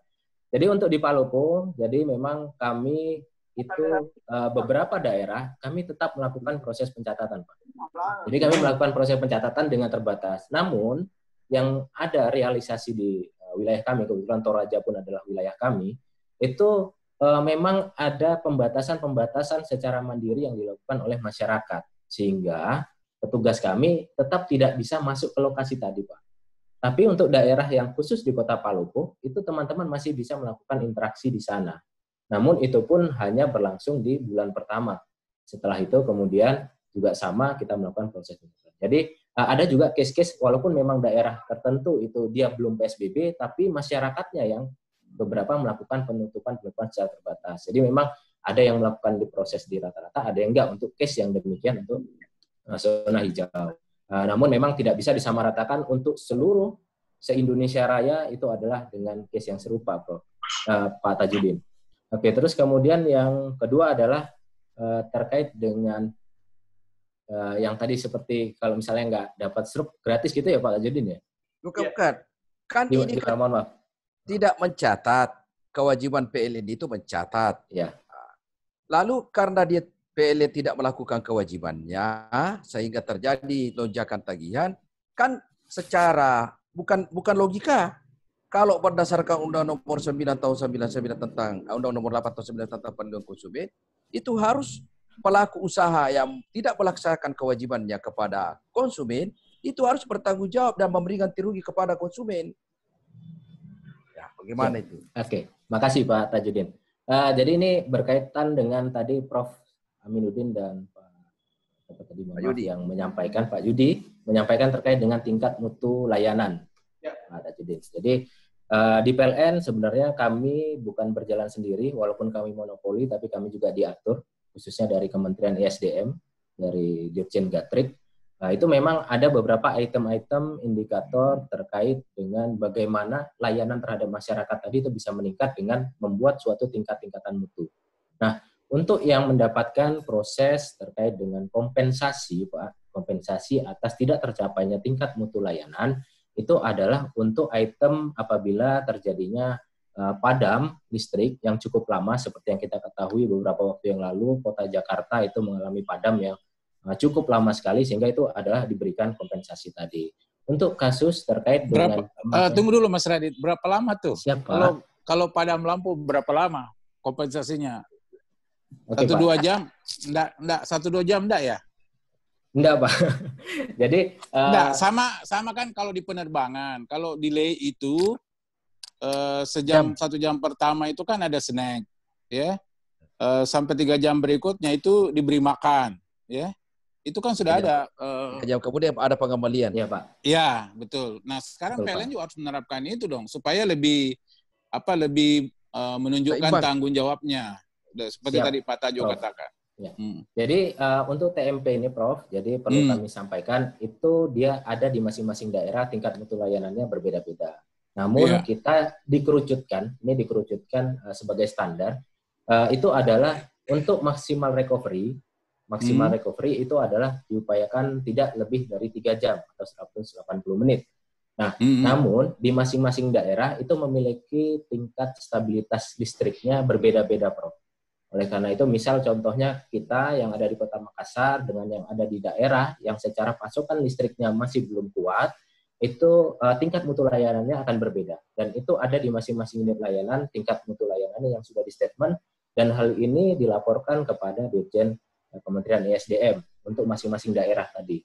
Jadi untuk di Palopo, jadi memang kami itu beberapa daerah kami tetap melakukan proses pencatatan Pak. Jadi kami melakukan proses pencatatan dengan terbatas. Namun yang ada realisasi di wilayah kami, kebetulan Toraja pun adalah wilayah kami, itu memang ada pembatasan-pembatasan secara mandiri yang dilakukan oleh masyarakat, sehingga petugas kami tetap tidak bisa masuk ke lokasi tadi, Pak. Tapi untuk daerah yang khusus di Kota Palopo, itu teman-teman masih bisa melakukan interaksi di sana. Namun itu pun hanya berlangsung di bulan pertama. Setelah itu kemudian juga sama kita melakukan proses. Jadi ada juga case-case walaupun memang daerah tertentu itu dia belum PSBB, tapi masyarakatnya yang beberapa melakukan penutupan secara terbatas. Jadi memang ada yang melakukan di proses di rata-rata, ada yang enggak untuk case yang demikian untuk zona hijau. Namun memang tidak bisa disamaratakan untuk seluruh se-Indonesia Raya itu adalah dengan case yang serupa, Pak Tajudin. Oke, terus kemudian yang kedua adalah terkait dengan yang tadi seperti kalau misalnya nggak dapat struk gratis gitu ya Pak Tajudin ya? Bukan. Kan ini kan mohon maaf. Tidak mencatat, kewajiban PLN itu mencatat. Ya. Lalu karena dia PLN tidak melakukan kewajibannya sehingga terjadi lonjakan tagihan, kan secara bukan logika. Kalau berdasarkan Undang Nomor 9 tahun 99 tentang Undang Nomor 8 tahun 9 tentang perlindungan konsumen, itu harus pelaku usaha yang tidak melaksanakan kewajibannya kepada konsumen itu harus bertanggung jawab dan memberikan ganti rugi kepada konsumen. Bagaimana itu? Oke, makasih Pak Tajudin. Jadi ini berkaitan dengan tadi Prof. Aminuddin dan Pak Yudi yang menyampaikan, Pak Yudi menyampaikan terkait dengan tingkat mutu layanan. Pak Tajudin. Jadi di PLN sebenarnya kami bukan berjalan sendiri, walaupun kami monopoli, tapi kami juga diatur, khususnya dari Kementerian ESDM, dari Dirjen Gatrik. Nah, itu memang ada beberapa item-item indikator terkait dengan bagaimana layanan terhadap masyarakat tadi itu bisa meningkat dengan membuat suatu tingkatan mutu. Nah, untuk yang mendapatkan proses terkait dengan kompensasi, Pak, kompensasi atas tidak tercapainya tingkat mutu layanan, itu adalah untuk item apabila terjadinya padam listrik yang cukup lama, seperti yang kita ketahui beberapa waktu yang lalu, Kota Jakarta itu mengalami padam yang cukup lama sekali, sehingga itu adalah diberikan kompensasi tadi. Untuk kasus terkait dengan... Tunggu dulu Mas Radit, berapa lama tuh? Siapa? Kalau padam lampu berapa lama kompensasinya? Oke, 1-2 jam? Enggak, 1-2 jam enggak ya? Enggak, Pak. Jadi... enggak, sama kan kalau di penerbangan. Kalau delay itu, 1 jam pertama itu kan ada snack, ya. Sampai 3 jam berikutnya itu diberi makan, ya. Itu kan sudah ada. Jam kemudian ada pengembalian. Iya, Pak. Iya, betul. Nah, sekarang PLN juga harus menerapkan itu dong, supaya lebih menunjukkan seimbang tanggung jawabnya. Seperti tadi Pak Tajo katakan. Ya. Jadi untuk TMP ini, Prof, jadi perlu kami sampaikan, itu dia ada di masing-masing daerah, tingkat mutu layanannya berbeda-beda. Namun kita dikerucutkan sebagai standar, itu adalah untuk maksimal recovery. Maksimal recovery itu adalah diupayakan tidak lebih dari 3 jam atau 180 menit. Nah, namun di masing-masing daerah itu memiliki tingkat stabilitas listriknya berbeda-beda, Prof. Oleh karena itu, misal contohnya kita yang ada di Kota Makassar dengan yang ada di daerah yang secara pasokan listriknya masih belum kuat, itu tingkat mutu layanannya akan berbeda. Dan itu ada di masing-masing unit layanan, tingkat mutu layanannya yang sudah di statement, dan hal ini dilaporkan kepada Dirjen Kementerian ESDM untuk masing-masing daerah tadi.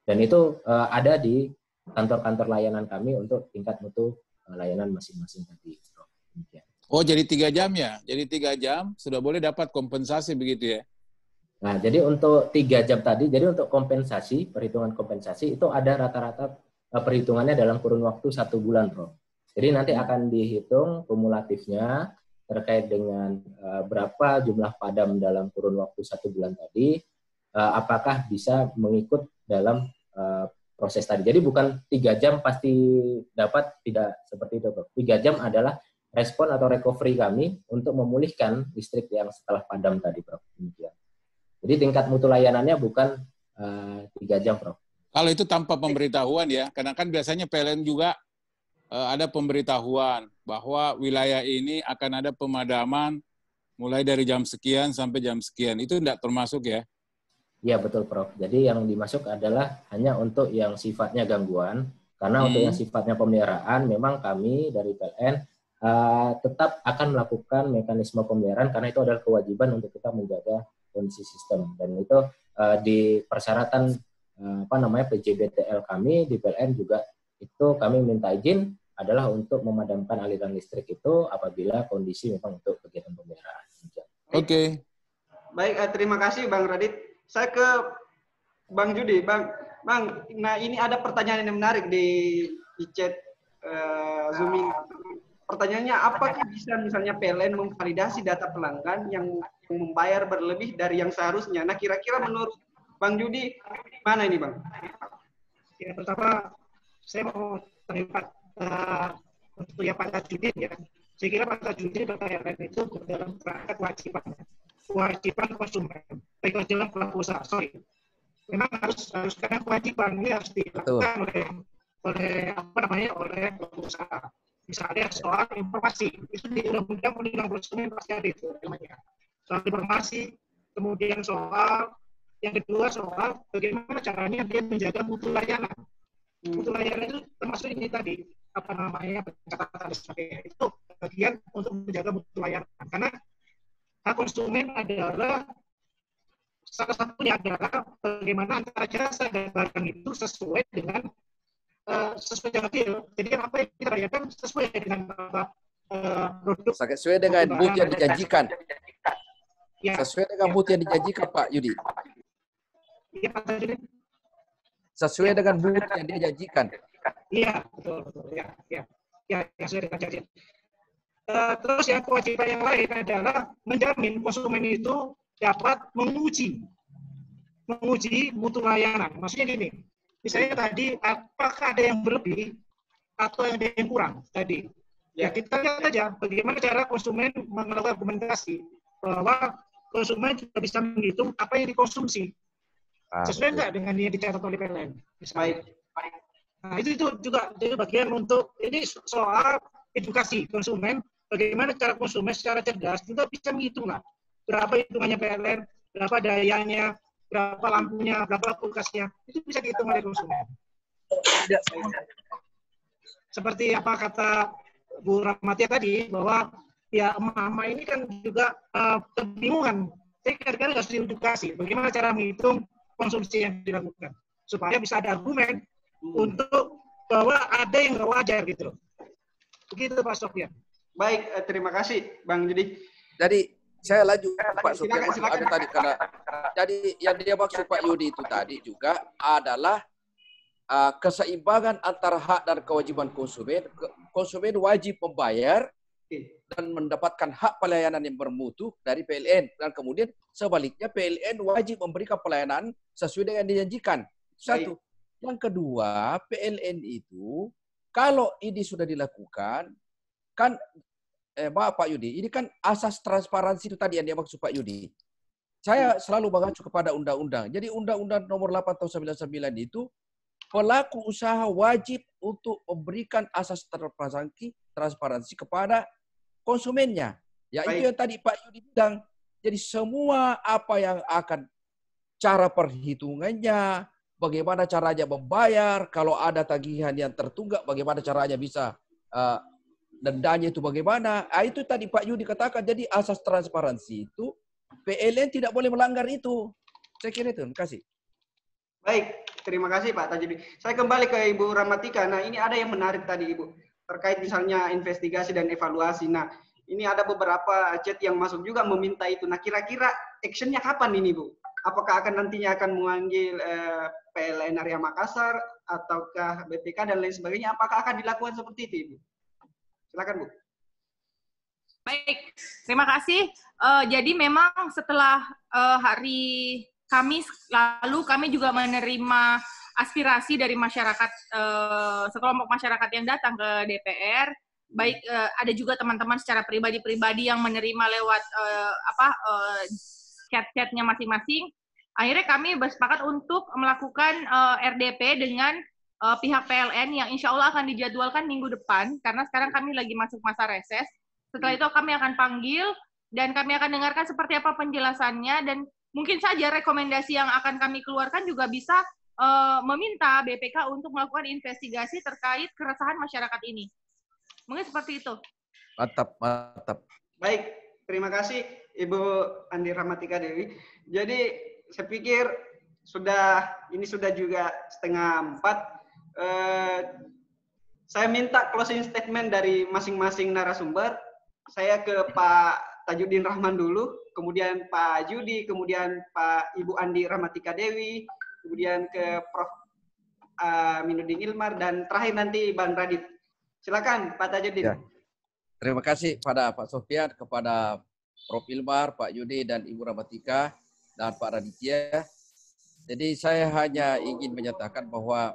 Dan itu ada di kantor-kantor layanan kami untuk tingkat mutu layanan masing-masing tadi. Oh, jadi 3 jam ya? Jadi 3 jam sudah boleh dapat kompensasi begitu ya? Nah, jadi untuk 3 jam tadi, jadi untuk kompensasi, perhitungan kompensasi itu ada rata-rata perhitungannya dalam kurun waktu 1 bulan, Bro. Jadi nanti akan dihitung kumulatifnya terkait dengan berapa jumlah padam dalam kurun waktu 1 bulan tadi, apakah bisa mengikut dalam proses tadi. Jadi bukan 3 jam pasti dapat, tidak seperti itu, Bro. 3 jam adalah respon atau recovery kami untuk memulihkan listrik yang setelah padam tadi, Bro. Jadi tingkat mutu layanannya bukan 3 jam, Bro. Kalau itu tanpa pemberitahuan ya, karena kan biasanya PLN juga ada pemberitahuan bahwa wilayah ini akan ada pemadaman mulai dari jam sekian sampai jam sekian. Itu tidak termasuk ya? Iya, betul, Prof. Jadi yang dimasuk adalah hanya untuk yang sifatnya gangguan, karena untuk yang sifatnya pemeliharaan, memang kami dari PLN tetap akan melakukan mekanisme pemeliharaan karena itu adalah kewajiban untuk kita menjaga kondisi sistem, dan itu di persyaratan PJBTL kami di PLN juga itu kami minta izin adalah untuk memadamkan aliran listrik itu apabila kondisi memang untuk kegiatan pemeliharaan. Oke. Baik, terima kasih Bang Radit. Saya ke Bang Judi, Bang. Nah ini ada pertanyaan yang menarik di chat Zoom ini. Pertanyaannya, apakah bisa misalnya PLN memvalidasi data pelanggan yang membayar berlebih dari yang seharusnya? Nah, kira-kira menurut Bang Judi, mana ini, Bang? Ya, pertama, saya mau terlibat untuk yang Pak Tajudin ya. Saya kira Pak Tajudin PLN itu dalam kerangka kewajiban konsumen, kewajiban pelaku usaha. Memang harus karena kewajiban ini harus dilakukan oleh pelaku usaha. Misalnya soal informasi, itu di undang-undang konsumen pasti ada itu namanya. Soal informasi, kemudian yang kedua soal bagaimana caranya dia menjaga mutu layanan. Mutu layanan itu termasuk ini tadi, pencatatan dan sebagainya. Itu bagian untuk menjaga mutu layanan. Karena hak konsumen adalah salah satunya adalah bagaimana antara jasa dan barang itu sesuai dengan deal. Jadi apa yang kita bayarkan sesuai dengan produk. Sesuai dengan mutu yang dijanjikan. Ya. Sesuai dengan mutu yang dijanjikan, Pak Yudi. Iya, Pak Yudi. Sesuai dengan mutu yang dia janjikan. Iya, betul. Ya, sesuai dengan janji. Terus yang kewajiban yang lain adalah menjamin konsumen itu dapat menguji mutu layanan. Maksudnya gini. Misalnya tadi, apakah ada yang berlebih atau ada yang kurang tadi? Ya kita lihat aja bagaimana cara konsumen melakukan argumentasi bahwa konsumen juga bisa menghitung apa yang dikonsumsi. Sesuai nggak dengan yang dicatat oleh PLN? Baik. Nah itu juga jadi bagian untuk ini soal edukasi konsumen. Bagaimana cara konsumen secara cerdas kita bisa menghitung lah berapa hitungannya PLN, berapa dayanya, berapa lampunya, berapa kulkasnya, itu bisa dihitung oleh konsumen. Seperti apa kata Bu Rahmatia tadi, bahwa ya emak-emak ini kan juga kebingungan. Saya kadang-kadang harus diedukasi bagaimana cara menghitung konsumsi yang dilakukan. Supaya bisa ada argumen untuk bahwa ada yang nggak wajar gitu loh. Begitu Pak Sofyan. Baik, terima kasih Bang Judi. Jadi saya lanjut Pak Sofyan ada tadi karena jadi yang dia maksud Pak Yudi itu tadi juga adalah keseimbangan antara hak dan kewajiban konsumen. Konsumen wajib membayar dan mendapatkan hak pelayanan yang bermutu dari PLN, dan kemudian sebaliknya PLN wajib memberikan pelayanan sesuai dengan dijanjikan. Satu. Yang kedua, PLN itu kalau ini sudah dilakukan kan maaf Pak Yudi, ini kan asas transparansi itu tadi yang dia maksud Pak Yudi. Saya selalu mengacu kepada undang-undang. Jadi Undang-Undang Nomor 8 Tahun 99 itu pelaku usaha wajib untuk memberikan asas transparansi kepada konsumennya. Ya itu yang tadi Pak Yudi bilang. Jadi semua apa yang akan cara perhitungannya, bagaimana caranya membayar, kalau ada tagihan yang tertunggak, bagaimana caranya bisa dendanya itu bagaimana. Itu tadi Pak Yudi katakan, jadi asas transparansi itu PLN tidak boleh melanggar itu. Saya kira itu, terima kasih. Baik, terima kasih Pak Tajudin. Saya kembali ke Ibu Ramatika. Nah, ini ada yang menarik tadi Ibu, terkait misalnya investigasi dan evaluasi. Nah, ini ada beberapa chat yang masuk juga meminta itu. Nah, kira-kira actionnya kapan ini Bu? Apakah akan nantinya akan memanggil PLN Area Makassar, ataukah BPK dan lain sebagainya? Apakah akan dilakukan seperti itu Ibu? Silakan Bu. Baik, terima kasih. Jadi memang setelah hari Kamis lalu kami juga menerima aspirasi dari masyarakat, sekelompok masyarakat yang datang ke DPR. Baik, ada juga teman-teman secara pribadi-pribadi yang menerima lewat chat-chatnya masing-masing. Akhirnya kami bersepakat untuk melakukan RDP dengan pihak PLN yang insya Allah akan dijadwalkan minggu depan, karena sekarang kami lagi masuk masa reses. Setelah itu kami akan panggil dan kami akan dengarkan seperti apa penjelasannya, dan mungkin saja rekomendasi yang akan kami keluarkan juga bisa meminta BPK untuk melakukan investigasi terkait keresahan masyarakat ini. Mungkin seperti itu. Mantap, mantap. Baik, terima kasih Ibu Andi Ramatika Dewi. Jadi saya pikir ini sudah juga 3:30. Saya minta closing statement dari masing-masing narasumber. Saya ke Pak Tajudin Rahman dulu, kemudian Pak Yudi, kemudian Pak Ibu Andi Ramatika Dewi, kemudian ke Prof. Aminuddin Ilmar, dan terakhir nanti Bang Radit. Silakan Pak Tajudin. Ya. Terima kasih pada Pak Sofian, kepada Prof. Ilmar, Pak Yudi, dan Ibu Ramatika, dan Pak Raditya. Jadi saya hanya ingin menyatakan bahwa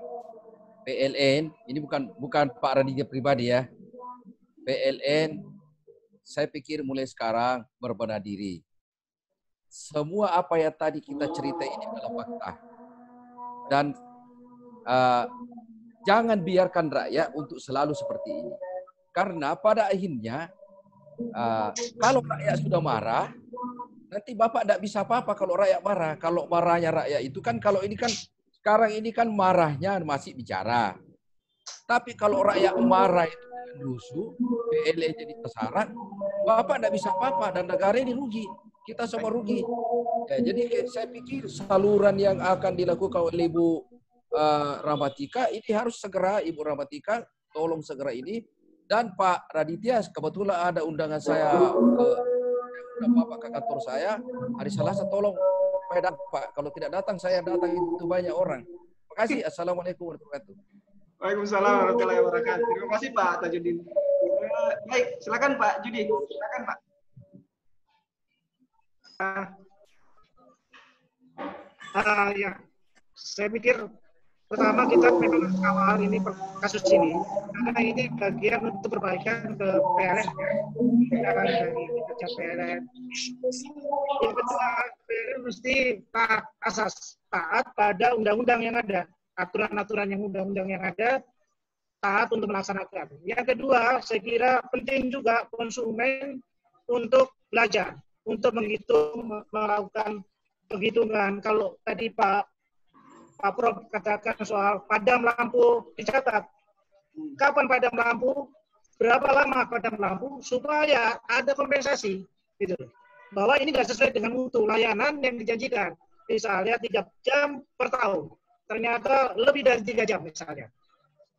PLN, ini bukan Pak Raditya pribadi ya, PLN saya pikir mulai sekarang berbenah diri. Semua apa yang tadi kita cerita ini adalah fakta. Dan jangan biarkan rakyat untuk selalu seperti ini. Karena pada akhirnya, kalau rakyat sudah marah, nanti Bapak tidak bisa apa-apa kalau rakyat marah. Kalau marahnya rakyat itu kan, kalau ini kan, sekarang ini kan marahnya masih bicara. Tapi kalau rakyat marah itu rusuh, PLN jadi tersarang, Bapak tidak bisa apa-apa dan negara ini rugi. Kita semua rugi. Ya, jadi saya pikir saluran yang akan dilakukan oleh Ibu Ramatika ini harus segera, Ibu Ramatika tolong segera ini. Dan Pak Raditya, kebetulan ada undangan saya ke Bapak ke kantor saya hari Selasa, tolong supaya Pak. Kalau tidak datang, saya datang, itu banyak orang. Terima kasih. Assalamualaikum warahmatullahi wabarakatuh. Waalaikumsalam warahmatullahi wabarakatuh. Terima kasih Pak Tajudin. Baik, silakan Pak Judi. Silakan Pak. Ya, saya pikir pertama kita memang awal ini kasus ini karena ini bagian untuk perbaikan ke PLN, dari kerja PLN. Yang kedua, PLN mesti taat pada undang-undang yang ada, aturan-aturan yang undang-undang yang ada, taat untuk melaksanakan. Yang kedua, saya kira penting juga konsumen untuk belajar, untuk menghitung, melakukan penghitungan. Kalau tadi Pak Prof katakan soal padam lampu dicatat. Kapan padam lampu? Berapa lama padam lampu? Supaya ada kompensasi. Gitu. Bahwa ini nggak sesuai dengan mutu layanan yang dijanjikan. Misalnya 3 jam per tahun. Ternyata lebih dari 3 jam misalnya.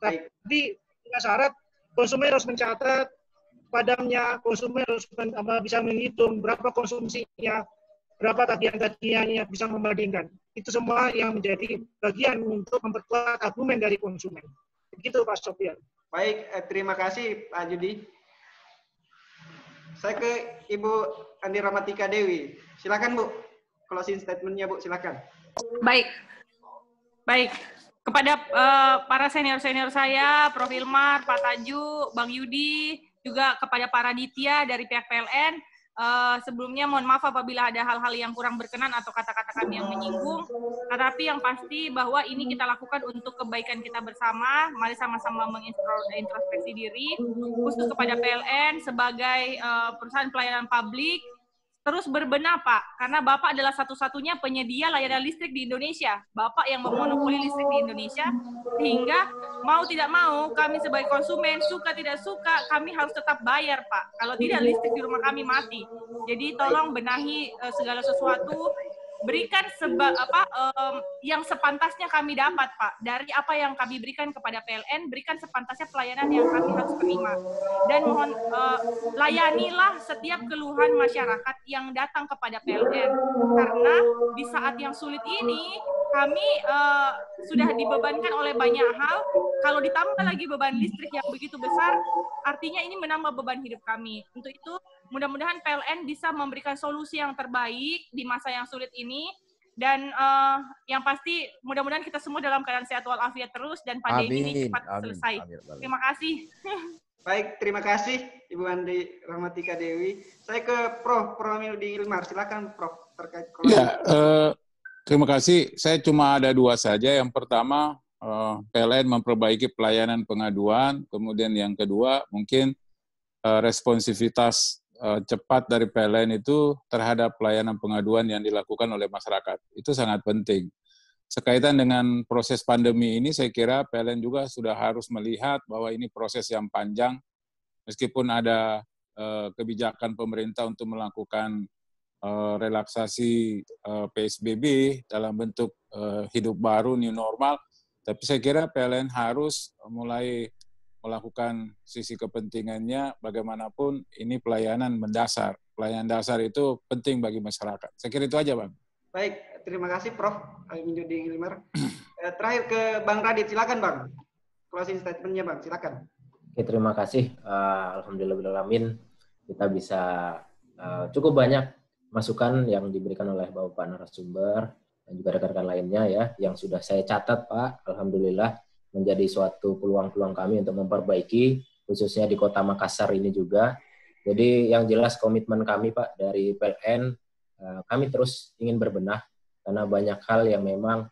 Tapi dengan syarat konsumen harus mencatat padamnya, konsumen harus bisa menghitung berapa konsumsinya, berapa tagihan-tagihannya, bisa membandingkan. Itu semua yang menjadi bagian untuk memperkuat argumen dari konsumen. Begitu Pak Sofian. Baik, terima kasih Pak Judi. Saya ke Ibu Andi Ramatika Dewi. Silakan Bu, closing statement-nya Bu, silakan. Baik. Kepada para senior-senior saya, Prof. Ilmar, Pak Taju, Bang Yudi, juga kepada Pak Raditya dari pihak PLN, sebelumnya mohon maaf apabila ada hal-hal yang kurang berkenan atau kata-kata kami yang menyinggung. Tetapi yang pasti bahwa ini kita lakukan untuk kebaikan kita bersama. Mari sama-sama mengintrospeksi diri, khusus kepada PLN sebagai perusahaan pelayanan publik. terus berbenah, Pak, karena Bapak adalah satu-satunya penyedia layanan listrik di Indonesia. Bapak yang memonopoli listrik di Indonesia, sehingga mau tidak mau kami sebagai konsumen, suka tidak suka, kami harus tetap bayar, Pak. Kalau tidak, listrik di rumah kami mati. Jadi tolong benahi segala sesuatu, berikan yang sepantasnya kami dapat, Pak. Dari apa yang kami berikan kepada PLN, berikan sepantasnya pelayanan yang kami harus terima. Dan mohon layanilah setiap keluhan masyarakat yang datang kepada PLN. Karena di saat yang sulit ini, kami sudah dibebankan oleh banyak hal. Kalau ditambah lagi beban listrik yang begitu besar, artinya ini menambah beban hidup kami. Untuk itu, mudah-mudahan PLN bisa memberikan solusi yang terbaik di masa yang sulit ini. Dan yang pasti, mudah-mudahan kita semua dalam keadaan sehat walafiat terus dan pandemi ini cepat selesai. Terima kasih. Baik, terima kasih Ibu Andi Rahmatika Dewi. Saya ke Prof. Aminuddin Ilmar. Silakan Prof. terkait ya, terima kasih. Saya cuma ada 2 saja. Yang pertama, PLN memperbaiki pelayanan pengaduan. Kemudian yang kedua, mungkin responsivitas cepat dari PLN itu terhadap pelayanan pengaduan yang dilakukan oleh masyarakat. Itu sangat penting. Sekaitan dengan proses pandemi ini, saya kira PLN juga sudah harus melihat bahwa ini proses yang panjang. Meskipun ada kebijakan pemerintah untuk melakukan relaksasi PSBB dalam bentuk hidup baru, new normal, tapi saya kira PLN harus mulai melakukan sisi kepentingannya, bagaimanapun ini pelayanan mendasar. Pelayanan dasar itu penting bagi masyarakat. Saya kira itu aja, Bang. Baik, terima kasih Prof. Aminuddin Ilmar. Terakhir ke Bang Radit, silakan Bang. Closing statement-nya Bang, silakan. Oke, terima kasih. Alhamdulillahirrahmanirrahim, kita bisa cukup banyak masukan yang diberikan oleh Bapak narasumber dan juga rekan-rekan lainnya ya, yang sudah saya catat, Pak. Alhamdulillah menjadi suatu peluang-peluang kami untuk memperbaiki, khususnya di Kota Makassar ini juga. Jadi yang jelas komitmen kami, Pak, dari PLN, kami terus ingin berbenah, karena banyak hal yang memang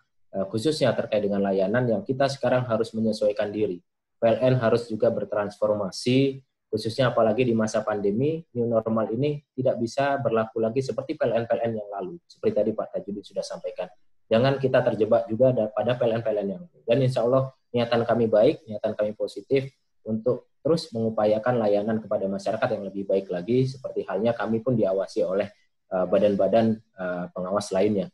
khususnya terkait dengan layanan yang kita sekarang harus menyesuaikan diri. PLN harus juga bertransformasi, khususnya apalagi di masa pandemi, new normal ini tidak bisa berlaku lagi seperti PLN-PLN yang lalu. Seperti tadi Pak Tajudin sudah sampaikan. Jangan kita terjebak juga pada PLN-PLN yang lalu. Dan insya Allah niatan kami baik, niatan kami positif untuk terus mengupayakan layanan kepada masyarakat yang lebih baik lagi, seperti halnya kami pun diawasi oleh badan-badan pengawas lainnya.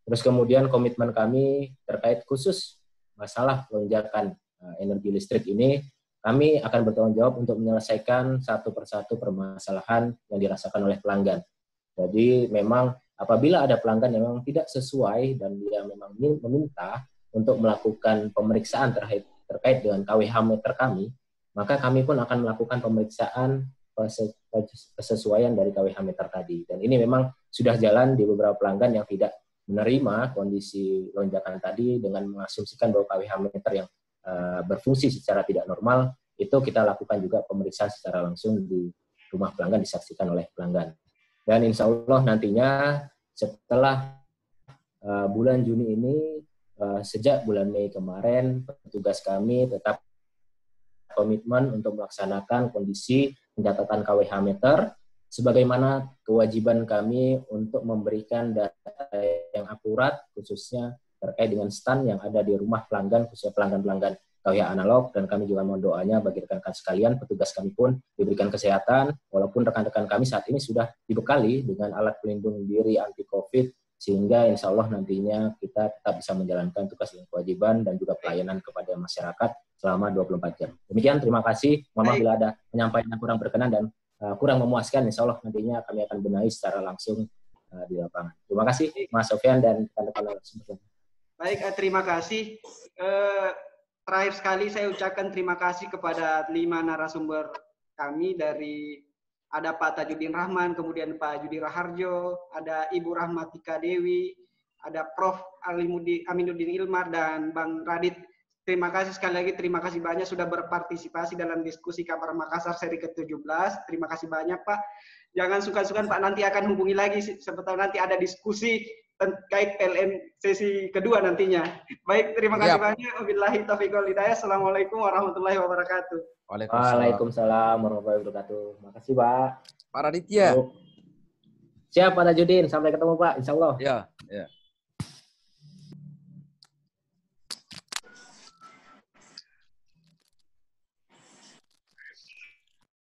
Terus kemudian komitmen kami terkait khusus masalah lonjakan energi listrik ini, kami akan bertanggung jawab untuk menyelesaikan satu persatu permasalahan yang dirasakan oleh pelanggan. Jadi memang apabila ada pelanggan yang memang tidak sesuai dan dia memang meminta untuk melakukan pemeriksaan terkait dengan KWH meter kami, maka kami pun akan melakukan pemeriksaan kesesuaian dari KWH meter tadi. Dan ini memang sudah jalan di beberapa pelanggan yang tidak menerima kondisi lonjakan tadi dengan mengasumsikan bahwa KWH meter yang berfungsi secara tidak normal, itu kita lakukan juga pemeriksaan secara langsung di rumah pelanggan, disaksikan oleh pelanggan. Dan insya Allah nantinya setelah bulan Juni ini, sejak bulan Mei kemarin, petugas kami tetap komitmen untuk melaksanakan kondisi pencatatan KWH meter, sebagaimana kewajiban kami untuk memberikan data yang akurat, khususnya terkait dengan stand yang ada di rumah pelanggan, khususnya pelanggan-pelanggan KWH analog, dan kami juga mohon doanya bagi rekan-rekan sekalian, petugas kami pun diberikan kesehatan, walaupun rekan-rekan kami saat ini sudah dibekali dengan alat pelindung diri anti-COVID, sehingga insya Allah nantinya kita tetap bisa menjalankan tugas dan kewajiban dan juga pelayanan kepada masyarakat selama 24 jam. Demikian, terima kasih. Mohon maaf bila ada penyampaian yang kurang berkenan dan kurang memuaskan, insya Allah nantinya kami akan benahi secara langsung di lapangan. Terima kasih Mas Sofyan dan rekan-rekan semua. Baik, terima kasih. Terakhir sekali saya ucapkan terima kasih kepada 5 narasumber kami, dari ada Pak Tajudin Rahman, kemudian Pak Judi Raharjo, ada Ibu Rahmatika Dewi, ada Prof. Aminuddin Ilmar, dan Bang Radit. Terima kasih sekali lagi, terima kasih banyak sudah berpartisipasi dalam diskusi Kabar Makassar seri ke-17. Terima kasih banyak Pak. Jangan sungkan-sungkan Pak, nanti akan hubungi lagi, sebetulnya nanti ada diskusi terkait PLN sesi kedua nantinya. Baik, terima kasih banyak. Wabillahi taufiq wal hidayah. Assalamualaikum warahmatullahi wabarakatuh. Waalaikumsalam warahmatullahi wabarakatuh. Makasih Pak. Pak Raditya. Siap Pak Tajudin, sampai ketemu Pak, insya Allah. Ya, ya.